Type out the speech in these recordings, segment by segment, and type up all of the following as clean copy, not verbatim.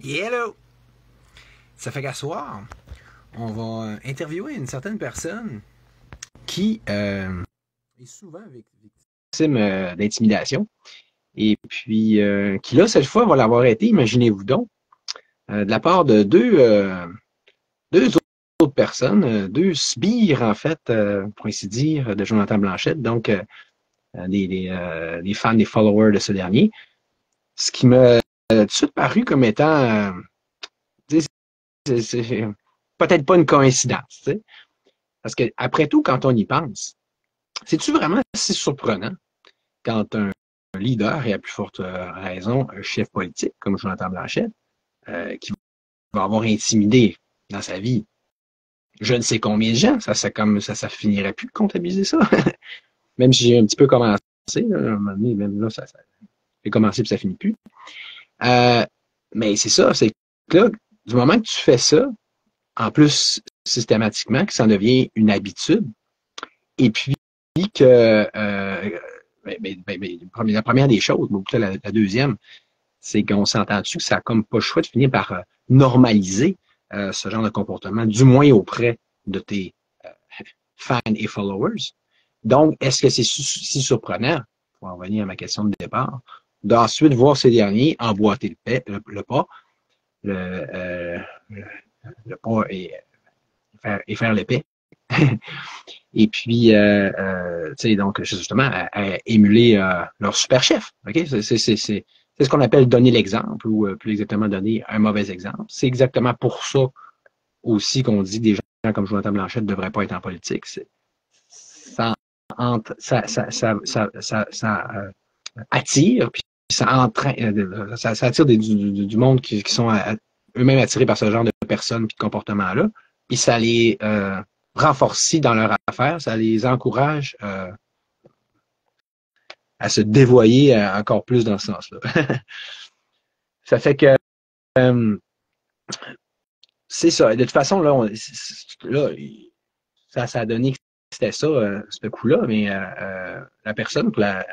Hello! Ça fait qu'à soir, on va interviewer une certaine personne qui est souvent victime d'intimidation et puis qui là, cette fois, va l'avoir été, imaginez-vous donc, de la part de deux autres personnes, deux sbires en fait, pour ainsi dire, de Jonathan Blanchette, donc des fans, des followers de ce dernier, ce qui m'a tout de suite paru comme étant c'est peut-être pas une coïncidence, tu sais. Parce que, après tout, quand on y pense, c'est-tu vraiment si surprenant quand un leader, et à plus forte raison, un chef politique, comme Jonathan Blanchette, qui va avoir intimidé dans sa vie je ne sais combien de gens, ça finirait plus de comptabiliser ça. Même si j'ai un petit peu commencé, là, à un moment donné, même là, ça fait commencer puis ça finit plus. Euh, mais c'est ça, c'est que là, du moment que tu fais ça, en plus, systématiquement, que ça en devient une habitude, et puis que la première des choses, mais plutôt la deuxième, c'est qu'on s'entend dessus que ça n'a comme pas le choix de finir par normaliser ce genre de comportement, du moins auprès de tes fans et followers. Donc, est-ce que c'est si surprenant, pour en revenir à ma question de départ, d'ensuite voir ces derniers emboîter le pas, le, euh, le pas et faire l'épée, et puis, tu sais, donc, justement, à émuler leur super chef. OK? C'est ce qu'on appelle donner l'exemple, ou plus exactement donner un mauvais exemple. C'est exactement pour ça aussi qu'on dit que des gens comme Jonathan Blanchette ne devraient pas être en politique. Ça, ça attire, puis ça attire du monde qui sont eux-mêmes attirés par ce genre de personnes et de comportements-là, puis ça les renforce dans leur affaire, ça les encourage à se dévoyer encore plus dans ce sens-là. Ça fait que c'est ça. De toute façon, là ça a donné que c'était ça, ce coup-là, mais la personne pour la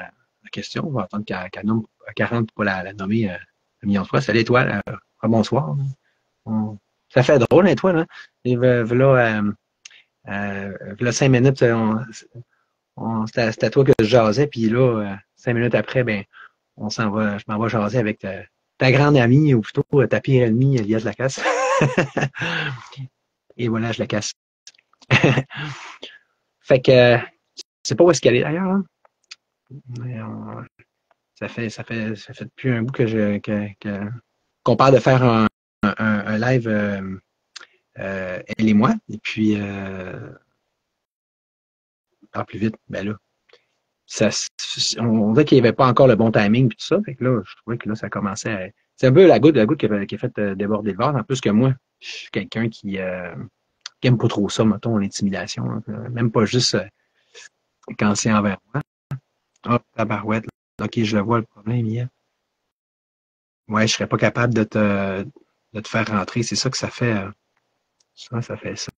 question, on va attendre qu'elle nomme 40 pour la nommer un million de fois. Salut étoile, bonsoir. On, ça fait drôle, étoile, hein? Et là 5 minutes, c'était à toi que je jasais, puis là, 5 minutes après, ben, je m'en vais jaser avec ta grande amie, ou plutôt ta pire ennemie, Elias Lacasse. Et voilà, je la casse. Fait que, je sais pas où est-ce qu'elle est d'ailleurs, hein? Mais ça fait depuis un bout qu'on parle de faire un live, elle et moi. Et puis, plus vite, ben là, ça, on dirait qu'il n'y avait pas encore le bon timing puis tout ça. Fait que là, je trouvais que là, ça commençait à. C'est un peu la goutte qui a fait déborder le vase. En plus que moi, je suis quelqu'un qui aime pas trop ça, mettons, l'intimidation. Hein. Même pas juste quand c'est envers moi. Ah, tabarouette. Là. OK, je le vois le problème, hier. Ouais, je serais pas capable de te faire rentrer. C'est ça que ça fait. Ça fait ça.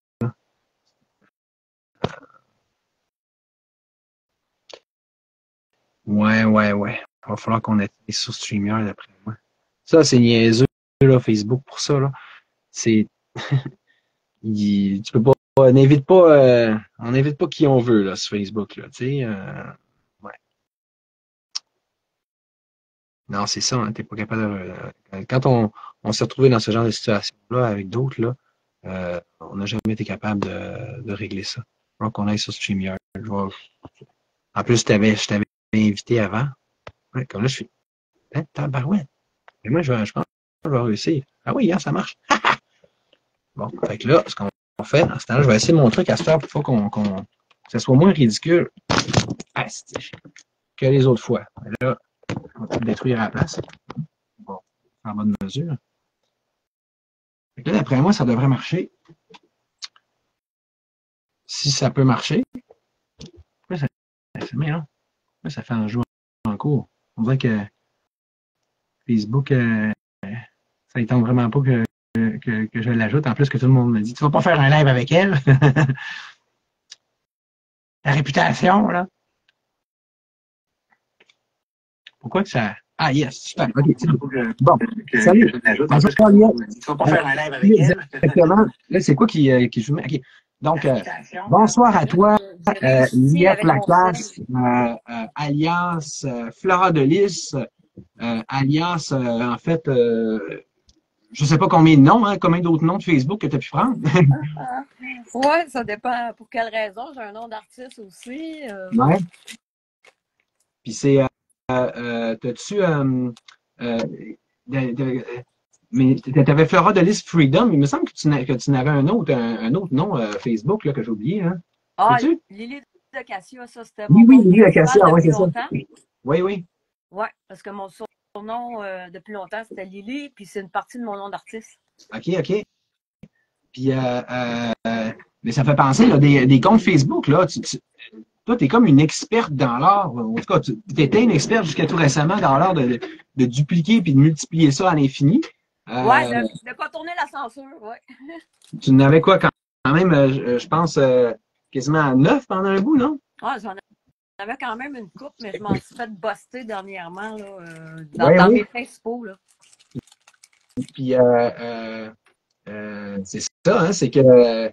Ouais, ouais, ouais. Il va falloir qu'on ait sur StreamYard d'après moi. Ça, c'est niaiseux, là, Facebook, pour ça, là. C'est, tu peux pas, on n'invite pas qui on veut, là, sur Facebook, là, tu sais. Ouais. Non, c'est ça, hein, t'es pas capable quand on s'est retrouvé dans ce genre de situation-là avec d'autres, là, on n'a jamais été capable de régler ça. Donc, on aille sur StreamYard. En plus, je t'avais invité avant. Ouais, comme là, je suis, hein, tabarouette. Mais moi, je pense que je vais réussir. Ah oui, hein, ça marche. Bon, fait que là, ce qu'on fait, dans ce temps-là, je vais essayer mon truc à se faire pour que ça soit moins ridicule que les autres fois. Mais là, on va tout détruire à la place. Bon, en bonne mesure. Fait que là, d'après moi, ça devrait marcher. Si ça peut marcher, là, ça fait bien, hein? Là, ça fait un jour en cours. On dirait que Facebook, ça ne tente vraiment pas que je l'ajoute. En plus que tout le monde me dit, tu vas pas faire un live avec elle? La réputation, là. Pourquoi que ça. Ah, yes, super. OK, c'est bon. Bon, salut. Bonjour, Lia. Tu vas pas faire un live avec elle? Exactement. Là, c'est quoi qui joue? OK. Donc, bonsoir à toi, Lia Lacasse, alias Flora de Lys, alias, en fait, je ne sais pas combien de noms, hein, combien d'autres noms de Facebook que tu as pu prendre. Oui, ça dépend pour quelle raison. J'ai un nom d'artiste aussi. Ouais. Puis c'est, t'as-tu, mais tu avais Flora de Lys Freedom. Il me semble que tu n'avais un autre nom Facebook là, que j'ai oublié. Hein. Ah, Sais-tu? Lily de Cassia, ça, c'était Oui, mon oui, compte Lily principal Acacia, oui, depuis c'est ça. longtemps. Oui, oui. Oui, parce que mon surnom depuis longtemps, c'était Lily, puis c'est une partie de mon nom d'artiste. OK, OK. Puis, mais ça fait penser, là, des comptes Facebook, là. Toi, tu es comme une experte dans l'art. En tout cas, tu étais une experte jusqu'à tout récemment dans l'art de dupliquer puis de multiplier ça à l'infini. Oui, de contourner la censure, oui. Tu n'avais quoi quand même, je pense, quasiment à 9 pendant un bout, non? Ouais, j'en avais quand même une coupe, mais je m'en suis fait buster dernièrement là, Oui, dans oui. mes principaux. Là. Puis, c'est ça, hein, c'est que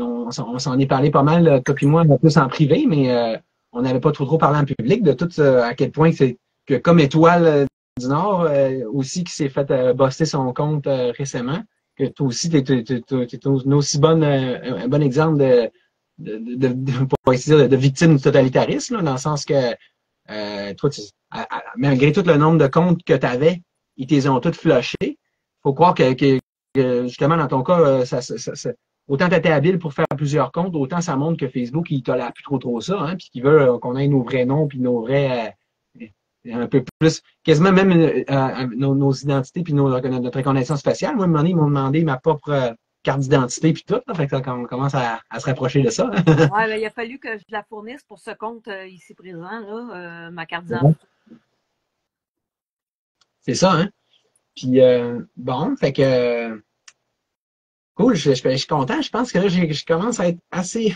on s'en est parlé pas mal, toi et moi, un peu plus en privé, mais on n'avait pas trop parlé en public de tout à quel point c'est que comme Étoile du Nord aussi qui s'est fait buster son compte récemment, que toi aussi, tu es un aussi un bon exemple pour essayer de victime du totalitarisme, là, dans le sens que toi, malgré tout le nombre de comptes que tu avais, ils t'les ont tous flushés. Faut croire que justement, dans ton cas, autant tu étais habile pour faire plusieurs comptes, autant ça montre que Facebook, il tolère plus trop ça, hein, puis qu'il veut qu'on ait nos vrais noms, puis nos vrais, un peu plus, quasiment même nos identités, puis notre reconnaissance faciale. Moi, à un moment donné, ils m'ont demandé ma propre carte d'identité, puis tout, là, fait que on commence à se rapprocher de ça. Oui, mais il a fallu que je la fournisse pour ce compte ici présent, là, ma carte d'identité. C'est ça, hein? Puis, bon, fait que, cool, je suis content. Je pense que là, je commence à être assez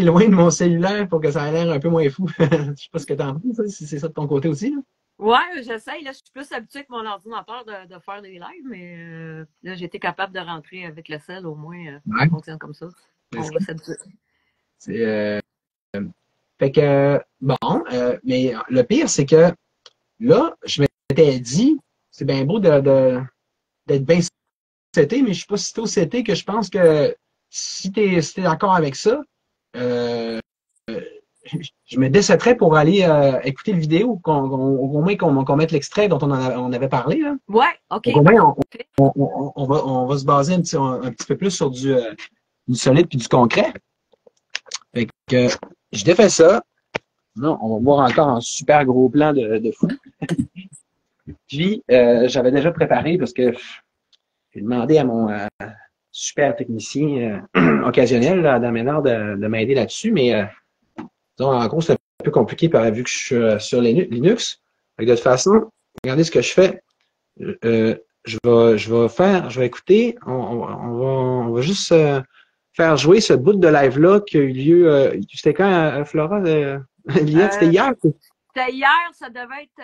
loin de mon cellulaire pour que ça ait l'air un peu moins fou. Je sais pas ce que tu en penses, si c'est ça de ton côté aussi. Là. Oui, j'essaye. Là, je suis plus habituée avec mon ordinateur de faire des lives, mais là, j'ai été capable de rentrer avec le sel, au moins. Ça fonctionne comme ça. On va s'habituer. C'est, fait que, bon, mais le pire, c'est que là, je m'étais dit, c'est bien beau d'être bien seté, mais je suis pas si tôt seté que je pense que si t'es d'accord avec ça, je me décetterais pour aller écouter le vidéo, au moins qu'on mette l'extrait dont on avait parlé. Là. Ouais, OK. Donc, au moins, on va se baser un petit peu plus sur du solide puis du concret. Fait que je défais ça. Non, on va voir encore un super gros plan de fou. Puis, j'avais déjà préparé parce que j'ai demandé à mon super technicien occasionnel là, dans mes arts de m'aider là-dessus, mais en gros, c'est un peu compliqué vu que je suis sur Linux. De toute façon, regardez ce que je fais. Je vais écouter. On va juste faire jouer ce bout de live-là qui a eu lieu. C'était quand, Flora? Lia, c'était hier? C'était hier, ça devait être,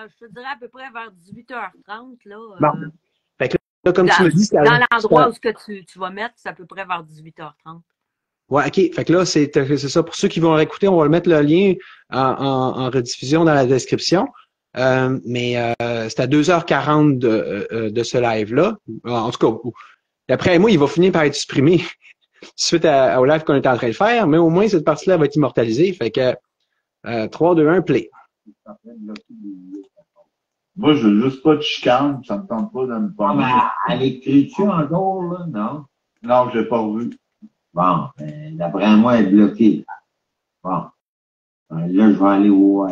je te dirais, à peu près vers 18h30. Là, bon. Fait que là, comme tu me dis, c'est dans l'endroit où ce que tu vas mettre, c'est à peu près vers 18h30. Ouais, OK. Fait que là, c'est ça. Pour ceux qui vont réécouter, on va mettre le lien en rediffusion dans la description. Mais c'est à 2h40 de ce live-là. En tout cas, d'après moi, il va finir par être supprimé suite au live qu'on est en train de faire, mais au moins, cette partie-là va être immortalisée. Fait que 3, 2, 1, play. Moi, je veux juste pas de chicane, ça me tente pas de me parler. Elle écrit-tu encore, là? Non? Non, je l'ai pas revu. Bon, d'après moi, elle est bloquée. Bon. Là, je vais aller voir.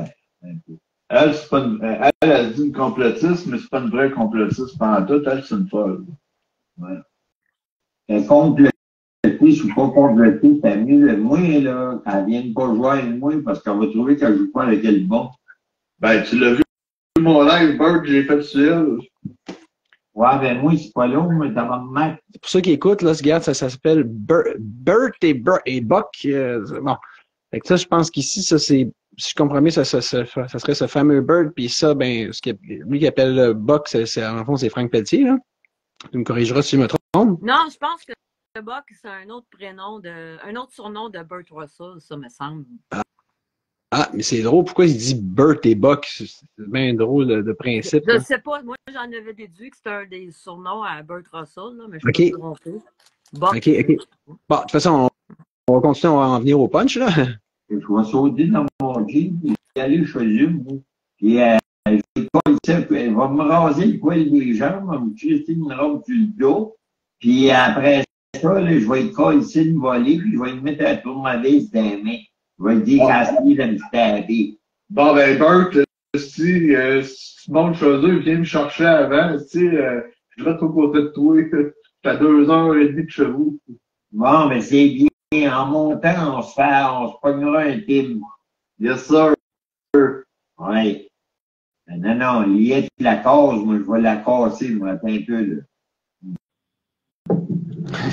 Elle, c'est pas elle a dit une complotiste, mais c'est pas une vraie complotiste pendant tout. Elle, c'est une folle. Ouais. Elle complotée, je suis pas complotée, c'est mieux de moi, là, qu'elle vienne pas jouer avec moi parce qu'elle va trouver qu'elle joue pas avec elle bon. Ben, tu l'as vu, mon live, Bert, que j'ai fait sur elle. Ouais, ben moi, c'est pas long, mais ça va me mettre. Pour ceux qui écoutent, là, regarde, ça s'appelle Bert et Buck. Bon. Fait que ça, je pense qu'ici, ça, c'est si je comprends bien, ça serait ce fameux Burt, puis ça, ben, lui qui appelle Buck, en fond, c'est Frank Pelletier, là. Tu me corrigeras si je me trompe. Non, je pense que Buck, c'est un autre surnom de Burt Russell, ça me semble. Ah, mais c'est drôle. Pourquoi il dit Burt et Buck? C'est bien drôle de principe. Je ne sais pas. Moi, j'en avais déduit que c'était un des surnoms à Burt Russell, là, mais je peux pas me tromper. Buck. OK. Bon, de toute façon, on va continuer, on va en venir au punch, là. Je vais sauter dans mon jeep et aller chez eux. Puis, je vais elle va me raser le poil des jambes, elle va me crisser une robe sur le dos. Puis après ça, là, je vais être collé une volée, puis je vais lui mettre un tournevis dans les mains. Je vais lui dire qu'à ce de me taper. Bon, ben, Burt, si tu montes chez eux, viens me chercher avant, je reste aux côtés de toi. T'as 2h30 de chez vous. Bon, mais c'est bien. En montant, on se pognera un team. Yes, sir. Oui. Non, Liette la case, moi, je vais la casser, moi, attends un peu, là.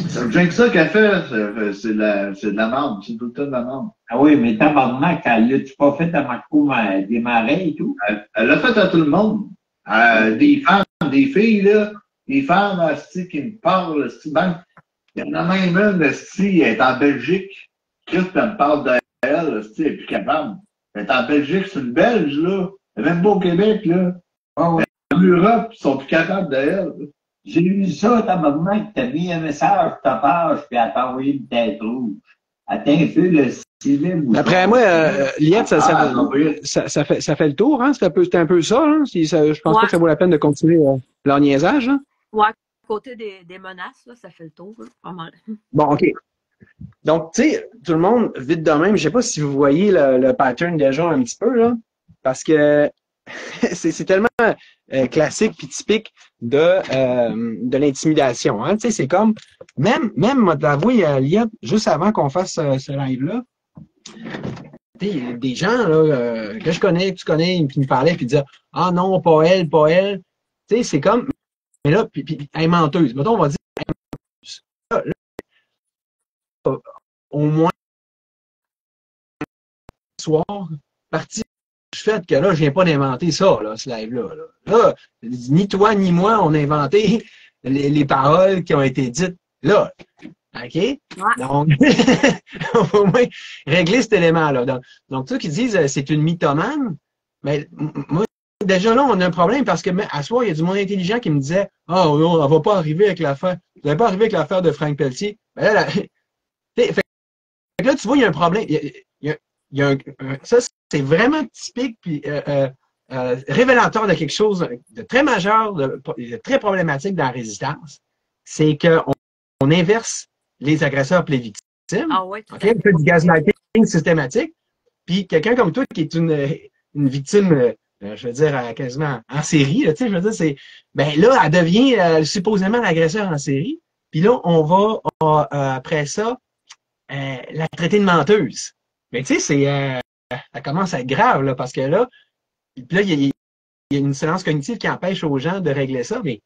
C'est que ça qu'elle fait, c'est de la merde, c'est tout le temps de la merde. Ah oui, mais tabarnak, l'as-tu pas fait à Marco démarrer et tout? Elle l'a fait à tout le monde. Des femmes, des filles, là, des femmes, qui me parlent, ben, il y en a même une, elle est en Belgique. Christ, elle me parle d'elle, elle est plus capable. Elle est en Belgique, c'est une Belge, là. Elle est même pas au Québec, là. Ah oui. En Europe, ils sont plus capables d'elle. J'ai lu ça, tabarnak, t'as mis un message sur ta page, puis elle t'a envoyé une tête rouge. Attends un peu, le civil. D'après moi, Liette, ça fait le tour, hein? C'était un peu ça, hein? Je pense pas que ça vaut la peine de continuer leur niaisage, hein? Ouais, à côté des menaces, là, ça fait le tour, là, pas mal. Bon, OK. Donc, tu sais, tout le monde, vite de même, je sais pas si vous voyez le pattern déjà un petit peu, là, parce que c'est tellement classique puis typique de l'intimidation. Hein? Tu sais, c'est comme, même moi, t'avouer, Liette, juste avant qu'on fasse ce live-là, il y a des gens là, que je connais, que tu connais, qui me parlaient, puis disaient « Ah non, pas elle, pas elle. » Tu sais, c'est comme, mais là, puis elle est menteuse. Mettons, on va dire, là, au moins, soir, partie du fait que là, je viens pas d'inventer ça, là, ce live-là. Là, ni toi, ni moi, on a inventé les paroles qui ont été dites là. OK? Ouais. Donc, on va au moins régler cet élément-là. Donc ceux qui disent c'est une mythomane, mais moi, déjà là, on a un problème parce que à soir, il y a du monde intelligent qui me disait ah oh, non, on va pas arriver avec l'affaire. Vous n'allez pas arriver avec l'affaire de Frank Pelletier. Ben là, fait que là, tu vois, il y a un problème. Ça, c'est vraiment typique puis révélateur de quelque chose de très majeur, de très problématique dans la résistance. C'est qu'on inverse les agresseurs et les victimes. Ah ouais, OK? On fait du gaslighting systématique. Puis quelqu'un comme toi qui est une victime, je veux dire, quasiment en série, là, tu sais, je veux dire, c'est. Ben là, elle devient supposément l'agresseur en série. Puis là, on va, après ça, la traiter de menteuse. Mais tu sais, ça commence à être grave, là, parce que là, il y a une silence cognitive qui empêche aux gens de régler ça, mais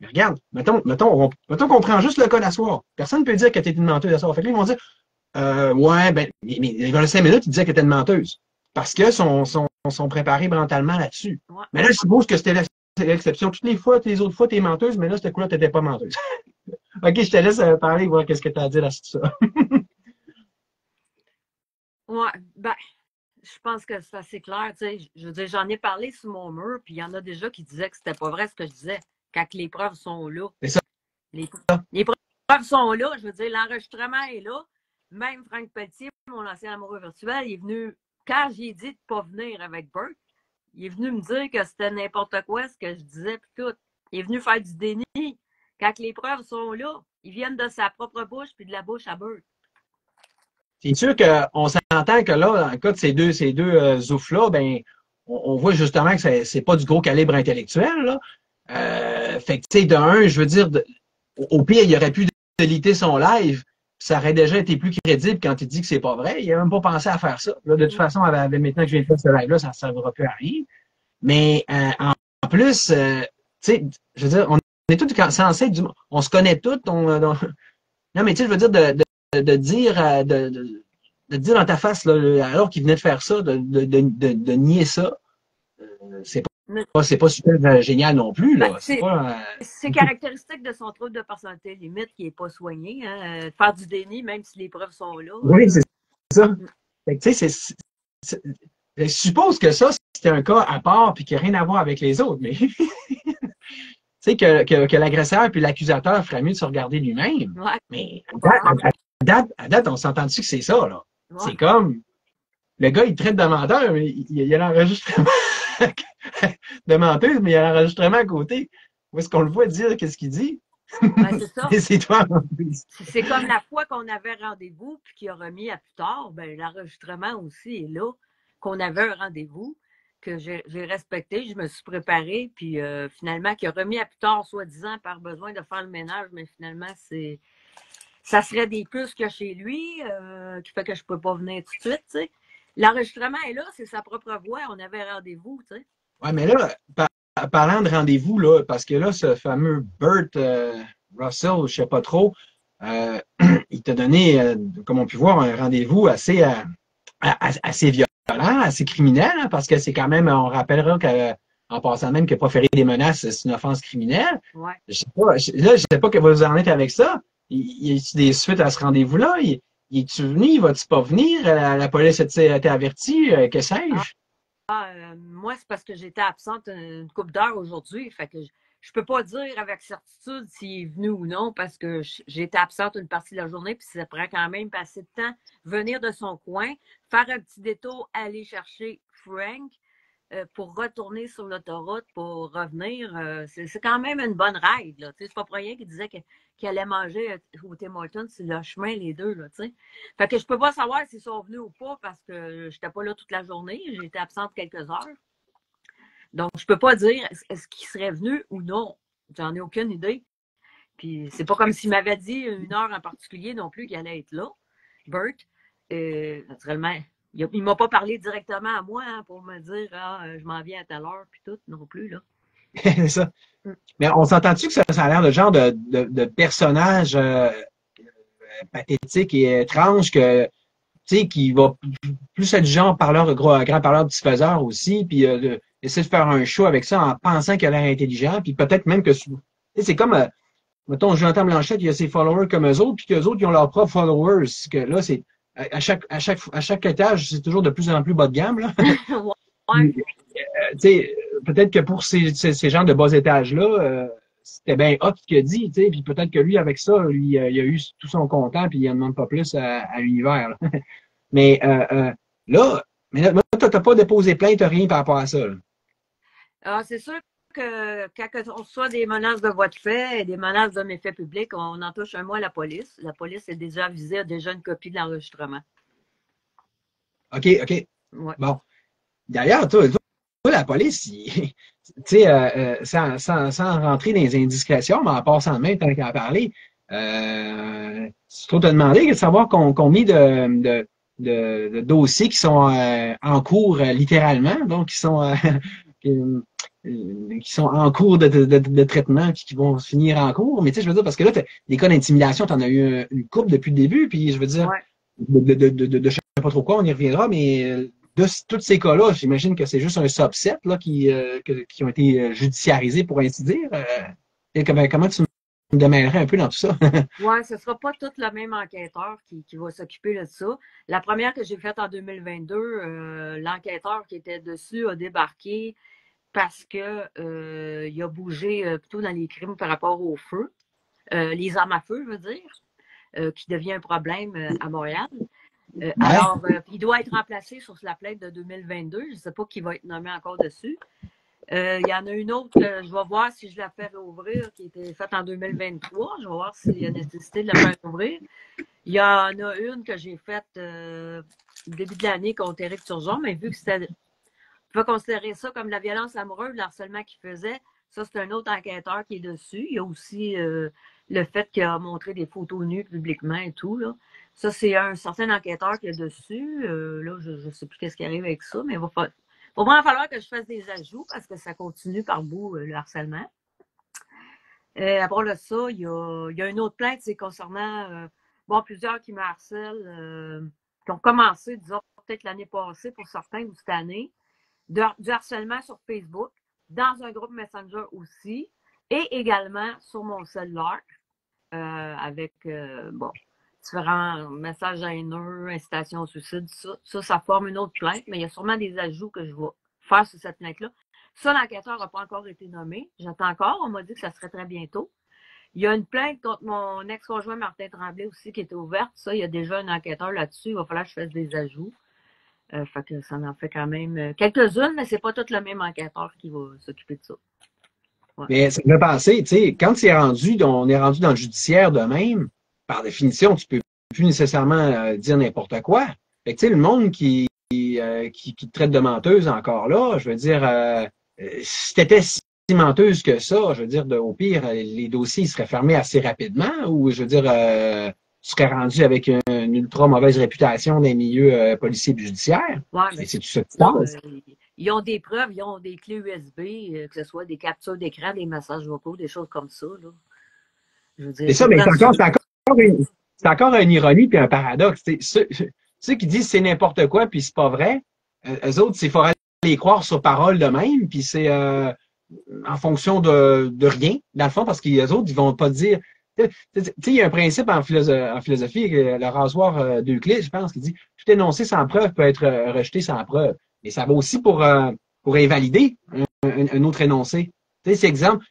regarde, mettons qu'on prend juste le cas d'asseoir. Personne ne peut dire que tu es une menteuse d'asseoir. Fait que là, ils vont dire ouais, ben, mais il y a 5 minutes, ils disaient que tu étais une menteuse. Parce que sont préparés mentalement là-dessus. Ouais. Mais là, je suppose que c'était l'exception. Toutes les autres fois, tu es menteuse, mais là, ce coup-là, tu n'étais pas menteuse. OK, je te laisse parler, voir qu'est-ce que tu as à dire à ça. Ouais, ben, je pense que c'est assez clair. Tu sais, je veux dire, j'en ai parlé sur mon mur, puis il y en a déjà qui disaient que c'était pas vrai ce que je disais, quand les preuves sont là. C'est ça. Les preuves sont là, je veux dire, l'enregistrement est là. Même Frank Pelletier, mon ancien amoureux virtuel, il est venu, quand j'ai dit de ne pas venir avec Burt, il est venu me dire que c'était n'importe quoi ce que je disais, puis tout. Il est venu faire du déni. Quand les preuves sont là, ils viennent de sa propre bouche, puis de la bouche à Burt. C'est sûr qu'on s'entend que là, dans le cas de ces deux oufs-là, ben, on voit justement que c'est pas du gros calibre intellectuel, là. Fait que, tu sais, je veux dire, au pire, il aurait pu déliter son live, ça aurait déjà été plus crédible quand il dit que c'est pas vrai. Il n'a même pas pensé à faire ça. Là, de toute façon, maintenant que je viens de faire ce live-là, ça ne servira plus à rien. Mais en plus, tu sais, je veux dire, on est tous censés, on se connaît tous. Non, mais tu sais, je veux dire, de dire, te dire dans ta face, là, alors qu'il venait de faire ça, de nier ça, c'est c'est pas super génial non plus, Ben, là. C'est pas. c'est caractéristique de son trouble de personnalité limite qui n'est pas soigné. Hein, de faire du déni, même si les preuves sont là. Oui, c'est ça. Fait que, tu sais, je suppose que ça, c'était un cas à part puis qui n'a rien à voir avec les autres, mais tu sais, que l'agresseur puis l'accusateur ferait mieux de se regarder lui-même. Ouais. Mais à date, on s'entend-tu que c'est ça, là? Ouais. C'est comme le gars, il traite de menteur, mais il y a l'enregistrement de menteuse, mais il y a l'enregistrement à côté. Où est-ce qu'on le voit dire qu'est-ce qu'il dit? Ben, c'est ça. Et c'est toi en plus. C'est comme la fois qu'on avait rendez-vous puis qu'il a remis à plus tard, ben, l'enregistrement aussi est là, qu'on avait un rendez-vous, que j'ai respecté, je me suis préparée, puis finalement, qu'il a remis à plus tard, soi-disant, par besoin de faire le ménage, mais finalement, ça serait des puces qu'il y a chez lui, qui fait que je ne peux pas venir tout de suite, tu sais. L'enregistrement est là, c'est sa propre voix, on avait rendez-vous, tu sais. Ouais, mais là, parlant de rendez-vous, là, parce que là, ce fameux Burt Russell, je sais pas trop, il t'a donné, comme on peut voir, un rendez-vous assez violent, assez criminel, hein, parce que c'est quand même, on rappellera qu'en passant même que proférer des menaces, c'est une offense criminelle. Ouais. Je sais pas, là, je sais pas que vous en êtes avec ça. Y a-t-il des suites à ce rendez-vous-là? Es-tu venu? Vas-tu pas venir? La police a été avertie? Que sais-je? Moi, c'est parce que j'étais absente une couple d'heures aujourd'hui. Fait que je peux pas dire avec certitude s'il est venu ou non parce que j'étais absente une partie de la journée, puis ça prend quand même assez de temps venir de son coin, faire un petit détour, aller chercher Frank pour retourner sur l'autoroute, pour revenir. C'est quand même une bonne ride, là. C'est pas pour rien qu'il disait qu'il allait manger au Tim Hortons sur le chemin, les deux, là, tu sais. Fait que je peux pas savoir s'ils sont venus ou pas parce que j'étais pas là toute la journée. J'étais absente quelques heures. Donc, je peux pas dire est-ce qu'il serait venu ou non. J'en ai aucune idée. Puis, c'est pas comme s'il m'avait dit une heure en particulier non plus qu'il allait être là, Burt. Naturellement, il m'a pas parlé directement à moi hein, pour me dire je m'en viens à telle heure puis tout non plus là. C'est ça. Mais on s'entend-tu que ça a l'air de genre de personnage pathétique et étrange que tu sais, qui va plus être du genre parleur, grand parleur diffuseur aussi, puis essayer de faire un show avec ça en pensant qu'il a l'air intelligent, puis peut-être même que c'est comme mettons, Jonathan Blanchette, il y a ses followers comme eux autres, puis qu'eux autres, ils ont leurs propres followers. Que là, c'est à chaque étage, c'est toujours de plus en plus bas de gamme. Là. Ouais. Peut-être que pour ces gens de bas étages-là, c'était bien hot ce qu'il a dit, puis peut-être que lui, avec ça, lui, il a eu tout son content, puis il n'en demande pas plus à l'univers. Là. Mais là, tu n'as pas déposé plainte, rien par rapport à ça. Alors, c'est sûr que quand on reçoit des menaces de voie de fait et des menaces de méfaits publics, on en touche un mot à la police. La police est déjà avisée, a déjà une copie de l'enregistrement. OK. Ouais. Bon. D'ailleurs, toi, la police, sans rentrer dans les indiscrétions, mais en passant de main, tant qu'à parler, c'est trop te demander de savoir combien de dossiers qui sont en cours littéralement, donc qui sont en cours de traitement qui vont finir en cours. Mais tu sais, je veux dire, parce que là, des cas d'intimidation, tu en as eu une couple depuis le début, puis je veux dire, ouais. je sais pas trop quoi, on y reviendra, mais de tous ces cas-là, j'imagine que c'est juste un subset là, qui ont été judiciarisés, pour ainsi dire. Comment tu me démêlerais un peu dans tout ça? Oui, ce ne sera pas tout le même enquêteur qui va s'occuper de ça. La première que j'ai faite en 2022, l'enquêteur qui était dessus a débarqué parce que il a bougé plutôt dans les crimes par rapport au feu, les armes à feu, je veux dire, qui devient un problème à Montréal. Alors, il doit être remplacé sur la plainte de 2022. Je ne sais pas qui va être nommé encore dessus. Il y en a une autre, je vais voir si je la fais rouvrir, qui a été faite en 2023. Je vais voir s'il y a nécessité de la faire rouvrir. Il y en a une que j'ai faite début de l'année contre Éric Turgeon, mais vu que c'était. On peut considérer ça comme la violence amoureuse, le harcèlement qu'il faisait. Ça, c'est un autre enquêteur qui est dessus. Il y a aussi le fait qu'il a montré des photos nues publiquement et tout. Là. Ça, c'est un certain enquêteur qui est dessus. Là, je ne sais plus qu'est-ce qui arrive avec ça, mais il va vraiment falloir que je fasse des ajouts parce que ça continue par bout, le harcèlement. Après ça, il y a une autre plainte, c'est concernant plusieurs qui me harcèlent qui ont commencé, disons, peut-être l'année passée pour certains ou cette année, du harcèlement sur Facebook, dans un groupe Messenger aussi, et également sur mon cellulaire, avec, bon, différents messages haineux, incitations au suicide, ça forme une autre plainte, mais il y a sûrement des ajouts que je vais faire sur cette plainte-là. Ça, l'enquêteur n'a pas encore été nommé. J'attends encore. On m'a dit que ça serait très bientôt. Il y a une plainte contre mon ex-conjoint Martin Tremblay aussi qui était ouverte. Ça, il y a déjà un enquêteur là-dessus. Il va falloir que je fasse des ajouts. Fait que ça en fait quand même quelques-unes, mais c'est pas tout le même enquêteur qui va s'occuper de ça. Ouais. Mais ça me fait penser, tu sais, quand on est rendu dans le judiciaire de même, par définition, tu peux plus nécessairement dire n'importe quoi. Fait que, tu sais, le monde qui te traite de menteuse encore là, je veux dire, si t'étais si menteuse que ça, je veux dire, au pire, les dossiers ils seraient fermés assez rapidement, ou je veux dire, tu serais rendu avec une ultra mauvaise réputation dans les milieux policiers et judiciaires. Ouais, mais c'est tout ça qui se passe. Ils ont des preuves, ils ont des clés USB, que ce soit des captures d'écran, des messages vocaux, des choses comme ça. Là. Je veux dire, c'est ça, mais c'est encore une ironie puis un paradoxe. Ceux qui disent c'est n'importe quoi puis c'est pas vrai, eux autres, il faudra les croire sur parole de même, puis c'est en fonction de rien, dans le fond, parce que les autres, ils vont pas dire. Tu sais, il y a un principe en philosophie, le rasoir d'Euclide, je pense, qui dit tout énoncé sans preuve peut être rejeté sans preuve. Mais ça va aussi pour invalider un autre énoncé. Tu sais, c'est exemple,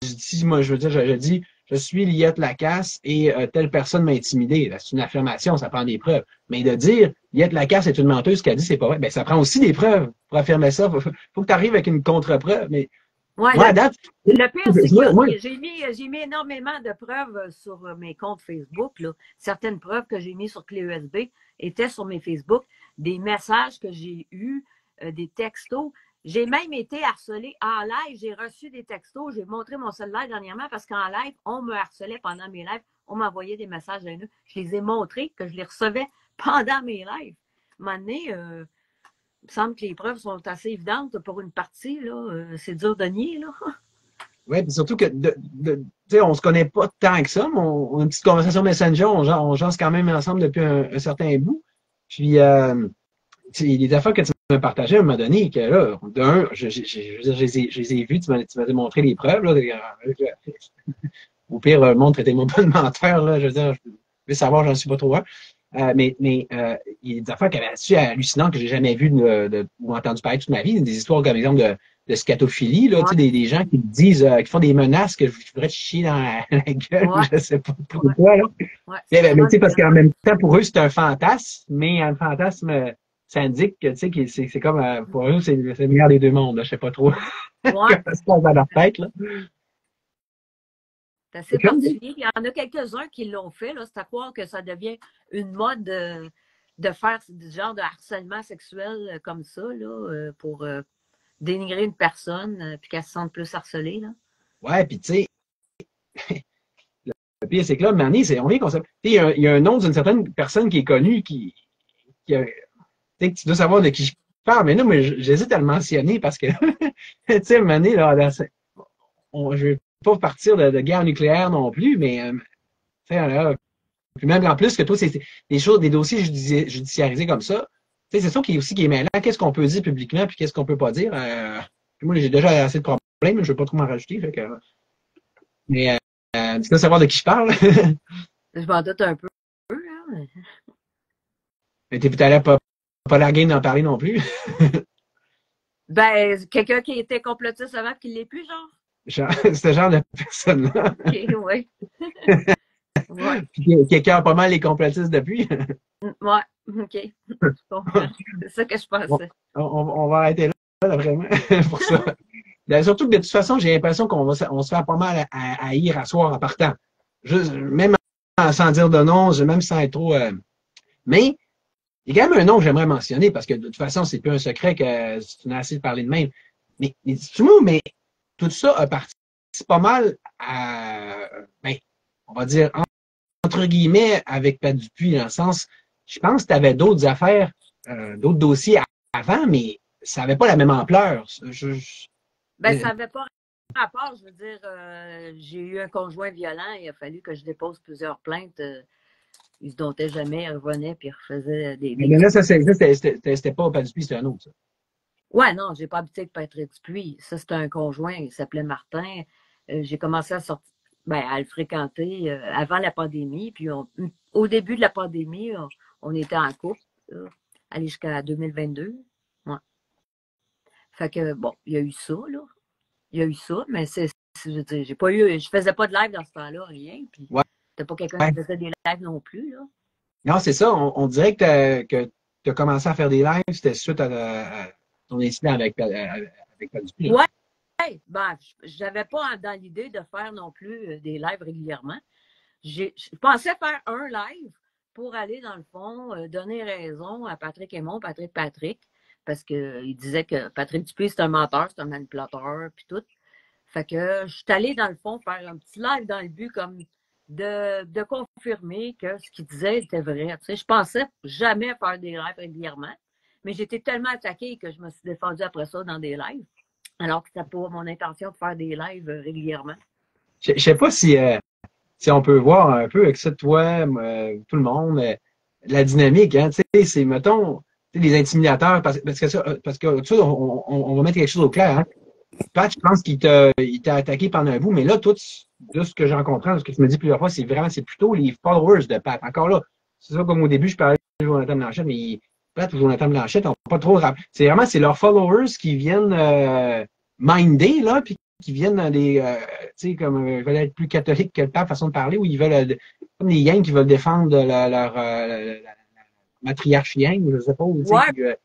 si moi je veux dire, je dis je suis Liette Lacasse et telle personne m'a intimidé. C'est une affirmation, ça prend des preuves. Mais de dire Liette Lacasse est une menteuse qui a dit c'est pas vrai, ben ça prend aussi des preuves pour affirmer ça. Faut que tu arrives avec une contre-preuve. Mais ouais, moi, à date, le pire, c'est que j'ai mis énormément de preuves sur mes comptes Facebook. Là. Certaines preuves que j'ai mises sur clé USB étaient sur mes Facebook. Des messages que j'ai eus, des textos. J'ai même été harcelée en live. J'ai reçu des textos. J'ai montré mon cellulaire dernièrement parce qu'en live, on me harcelait pendant mes lives. On m'envoyait des messages haineux. Je les ai montrés que je les recevais pendant mes lives. À un moment donné, il me semble que les preuves sont assez évidentes pour une partie. C'est dur de nier. Oui, puis surtout que on se connaît pas tant que ça, mais on a une petite conversation Messenger, on jase quand même ensemble depuis un certain bout. Puis il y a des affaires que tu m'as partagées à un moment donné, que là, d'un, je les ai vues, tu m'as démontré les preuves. Là, au pire, le monde traitait mon pas de menteur, là, je veux dire, je veux savoir, j'en suis pas trop un. Mais il y a des affaires qui avaient assez hallucinantes que j'ai jamais vues ou entendu parler toute ma vie. Des histoires comme exemple de scatophilie, là, tu sais, des gens qui me disent, qui font des menaces que je voudrais te chier dans la gueule, je sais pas pourquoi, là. Ouais, mais tu sais, parce qu'en même temps, pour eux, c'est un fantasme, mais un fantasme, ça indique que, tu sais, c'est comme, pour eux, c'est le meilleur des deux mondes, là, je sais pas trop. Ouais. Ça se passe dans leur tête, là. C'est assez particulier. Il y en a quelques-uns qui l'ont fait. C'est à croire que ça devient une mode de faire du genre de harcèlement sexuel comme ça là, pour dénigrer une personne puis qu'elle se sente plus harcelée. Là. Ouais, puis tu sais, le pire, c'est que là, Mané, on vient qu'on sait. Il y a un nom d'une certaine personne qui est connue qui a, tu dois savoir de qui je parle, mais non, mais j'hésite à le mentionner parce que, tu sais, Mané, là, je vais pas partir de guerre nucléaire non plus, mais puis même en plus que toi, c'est des dossiers judiciarisés comme ça. Tu sais, c'est ça qui est mêlant. Qu'est-ce qu'on peut dire publiquement puis qu'est-ce qu'on peut pas dire? Puis moi, j'ai déjà assez de problèmes, je ne veux pas trop m'en rajouter. Fait que, mais tu dois savoir de qui je parle. Je m'en doute un peu. Hein? Mais t'es peut-être pas la game d'en parler non plus. Ben, quelqu'un qui était complotiste avant qu'il l'ait plus, genre. Ce genre de personne-là. OK, oui. Ouais. Qui écœure pas mal les complotistes depuis. Ouais, OK. C'est ça que je pensais. On va arrêter là, vraiment, pour ça. Surtout que de toute façon, j'ai l'impression qu'on se fait pas mal à haïr à soir en partant. Même sans dire de nom, même sans être trop. Mais il y a quand même un nom que j'aimerais mentionner parce que de toute façon, c'est plus un secret que tu n'as assez de parler de même. Mais dis-moi, mais tout ça a parti pas mal à, on va dire, entre guillemets, avec Pat Dupuis, dans le sens, je pense que tu avais d'autres affaires, d'autres dossiers avant, mais ça n'avait pas la même ampleur. Ça n'avait pas rapport, je veux dire, j'ai eu un conjoint violent, il a fallu que je dépose plusieurs plaintes il se domptait jamais, il revenait puis il refaisait des Mais là, c'était pas Pat Dupuis, c'était un autre, ça. Ouais, non, j'ai pas habité avec Patrick Dupuis. Ça, c'était un conjoint, il s'appelait Martin. J'ai commencé à sortir, à le fréquenter avant la pandémie. Puis au début de la pandémie, on était en couple, aller jusqu'à 2022. Ouais. Fait que bon, il y a eu ça, là. Il y a eu ça, mais je veux dire, je faisais pas de live dans ce temps-là, rien. Puis Ouais. c'était pas quelqu'un qui faisait des lives non plus, là. Non, c'est ça. On dirait que tu as commencé à faire des lives, c'était suite à ton incident avec Pat Dupuis. Ouais. Ben, j'avais pas dans l'idée de faire non plus des lives régulièrement. Je pensais faire un live pour aller, dans le fond, donner raison à Patrick Aymon, Patrick, parce qu'il disait que Patrick Dupuis, c'est un menteur, c'est un manipulateur, puis tout. Fait que je suis allée, dans le fond, faire un petit live dans le but comme de confirmer que ce qu'il disait était vrai. Tu sais, je pensais jamais faire des lives régulièrement, mais j'étais tellement attaquée que je me suis défendue après ça dans des lives, alors que c'était pas mon intention de faire des lives régulièrement. Je sais pas si on peut voir un peu avec ça, toi, tout le monde, la dynamique, hein, tu sais, c'est, mettons, les intimidateurs, parce que tu sais, on va mettre quelque chose au clair, hein. Pat, je pense qu'il t'a attaqué pendant un bout, mais là, de ce que j'en comprends, de ce que tu me dis plusieurs fois, c'est plutôt les followers de Pat. Encore là, c'est ça, comme au début, je parlais de Jonathan Blanchette, mais Pat ou Jonathan Blanchette n'ont pas trop rappelé. C'est leurs followers qui viennent minder, là, puis qui viennent tu sais, comme, ils veulent être plus catholiques que le pape, façon de parler, ou ils veulent, comme les Yangs qui veulent défendre leur matriarche Yang, je sais pas, ou, ouais,